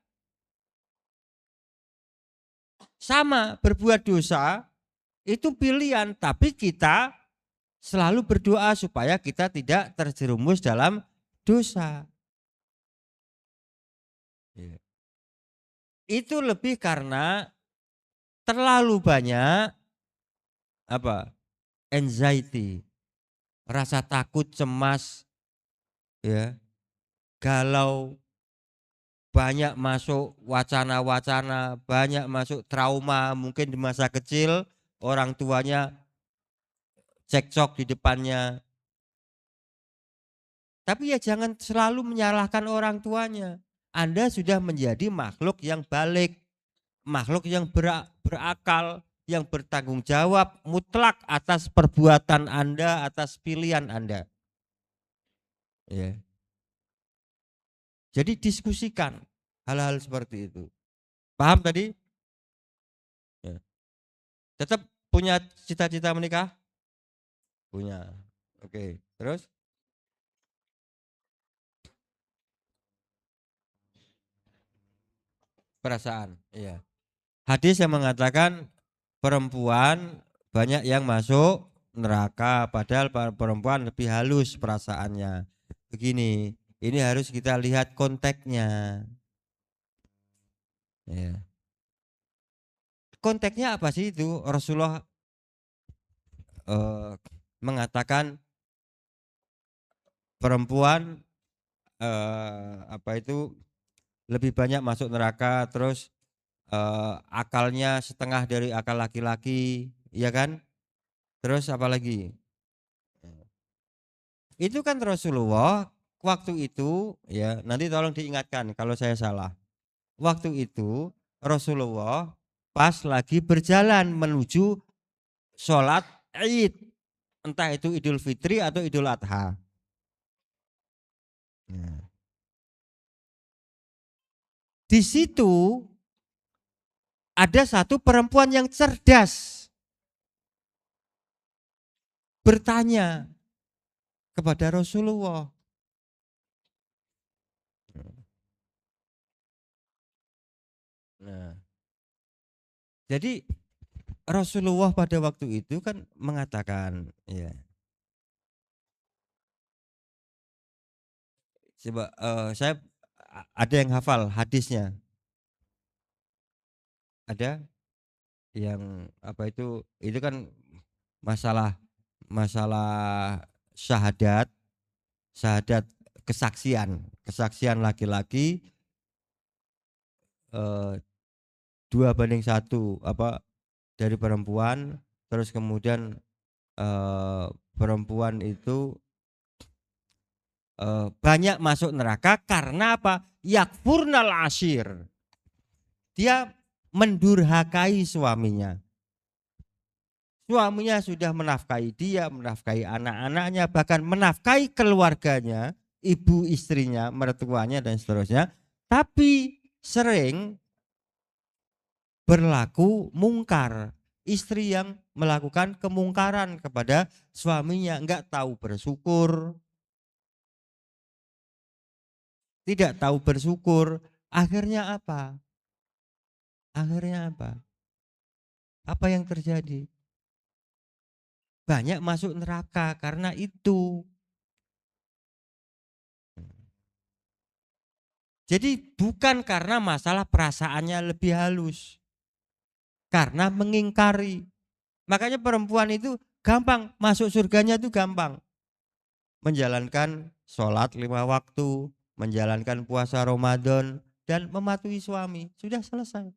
Sama, berbuat dosa itu pilihan, tapi kita selalu berdoa supaya kita tidak terjerumus dalam dosa. Itu lebih karena terlalu banyak anxiety, rasa takut, cemas, ya, galau, banyak masuk wacana-wacana, banyak masuk trauma, mungkin di masa kecil orang tuanya cekcok di depannya. Tapi ya jangan selalu menyalahkan orang tuanya. Anda sudah menjadi makhluk yang balik, makhluk yang berakal, yang bertanggung jawab mutlak atas perbuatan Anda, atas pilihan Anda. Ya. Jadi diskusikan hal-hal seperti itu. Paham tadi? Ya. Tetap punya cita-cita menikah? Punya. Oke, terus? perasaan. Iya. Hadis yang mengatakan perempuan banyak yang masuk neraka, padahal perempuan lebih halus perasaannya. Begini, ini harus kita lihat konteksnya. Ya. Konteksnya apa sih itu? Rasulullah mengatakan perempuan lebih banyak masuk neraka, terus akalnya setengah dari akal laki-laki, ya kan? Terus apa lagi? Itu kan Rasulullah waktu itu, ya nanti tolong diingatkan kalau saya salah. Waktu itu Rasulullah pas lagi berjalan menuju sholat Id, entah itu Idul Fitri atau Idul Adha. Nah. Di situ ada satu perempuan yang cerdas bertanya kepada Rasulullah. Nah, jadi Rasulullah pada waktu itu kan mengatakan, ya, coba saya ada yang hafal hadisnya, ada yang apa itu kan masalah syahadat kesaksian laki-laki 2:1 apa dari perempuan, terus kemudian perempuan itu banyak masuk neraka karena apa? Yakfurnal ashir. Dia mendurhakai suaminya. Suaminya sudah menafkahi dia, menafkahi anak-anaknya, bahkan menafkahi keluarganya, ibu istrinya, mertuanya dan seterusnya. Tapi sering berlaku mungkar. Istri yang melakukan kemungkaran kepada suaminya, enggak tahu bersyukur. Tidak tahu bersyukur, akhirnya apa? Apa yang terjadi? Banyak masuk neraka karena itu. Jadi bukan karena masalah perasaannya lebih halus, karena mengingkari. Makanya perempuan itu gampang, masuk surganya itu gampang. Menjalankan sholat 5 waktu, menjalankan puasa Ramadan, dan mematuhi suami. Sudah selesai.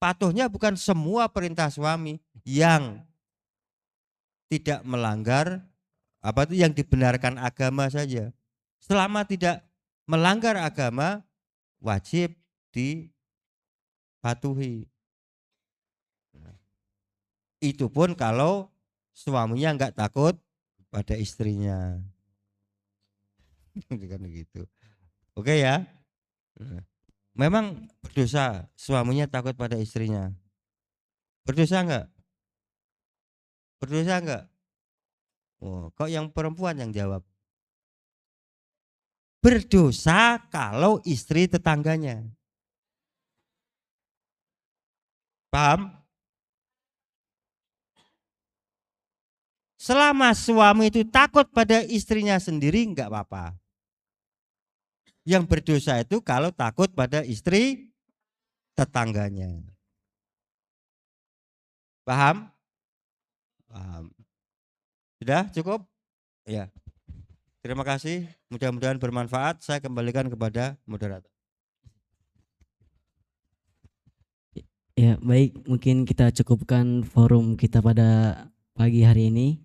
Patuhnya bukan semua perintah suami yang tidak melanggar apa itu yang dibenarkan agama saja. Selama tidak melanggar agama, wajib dipatuhi. Itu pun kalau suaminya enggak takut pada istrinya. Kan begitu. Oke ya. Memang berdosa suaminya takut pada istrinya. Berdosa enggak? Berdosa enggak? Oh, kok yang perempuan yang jawab? Berdosa kalau istri tetangganya. Paham? Selama suami itu takut pada istrinya sendiri enggak apa-apa. Yang berdosa itu kalau takut pada istri tetangganya. Paham? Paham. Sudah cukup? Ya. Terima kasih. Mudah-mudahan bermanfaat. Saya kembalikan kepada moderator. Ya, baik, mungkin kita cukupkan forum kita pada pagi hari ini.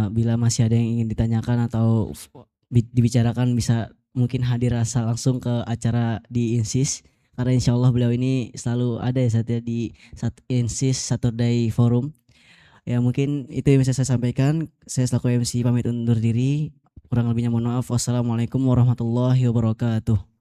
Bila masih ada yang ingin ditanyakan atau dibicarakan, bisa mungkin hadir asal langsung ke acara di INSIS, karena insya Allah beliau ini selalu ada ya saatnya di INSIS Saturday Forum. Ya mungkin itu yang bisa saya sampaikan. Saya selaku MC pamit undur diri. Kurang lebihnya mohon maaf. Wassalamualaikum warahmatullahi wabarakatuh.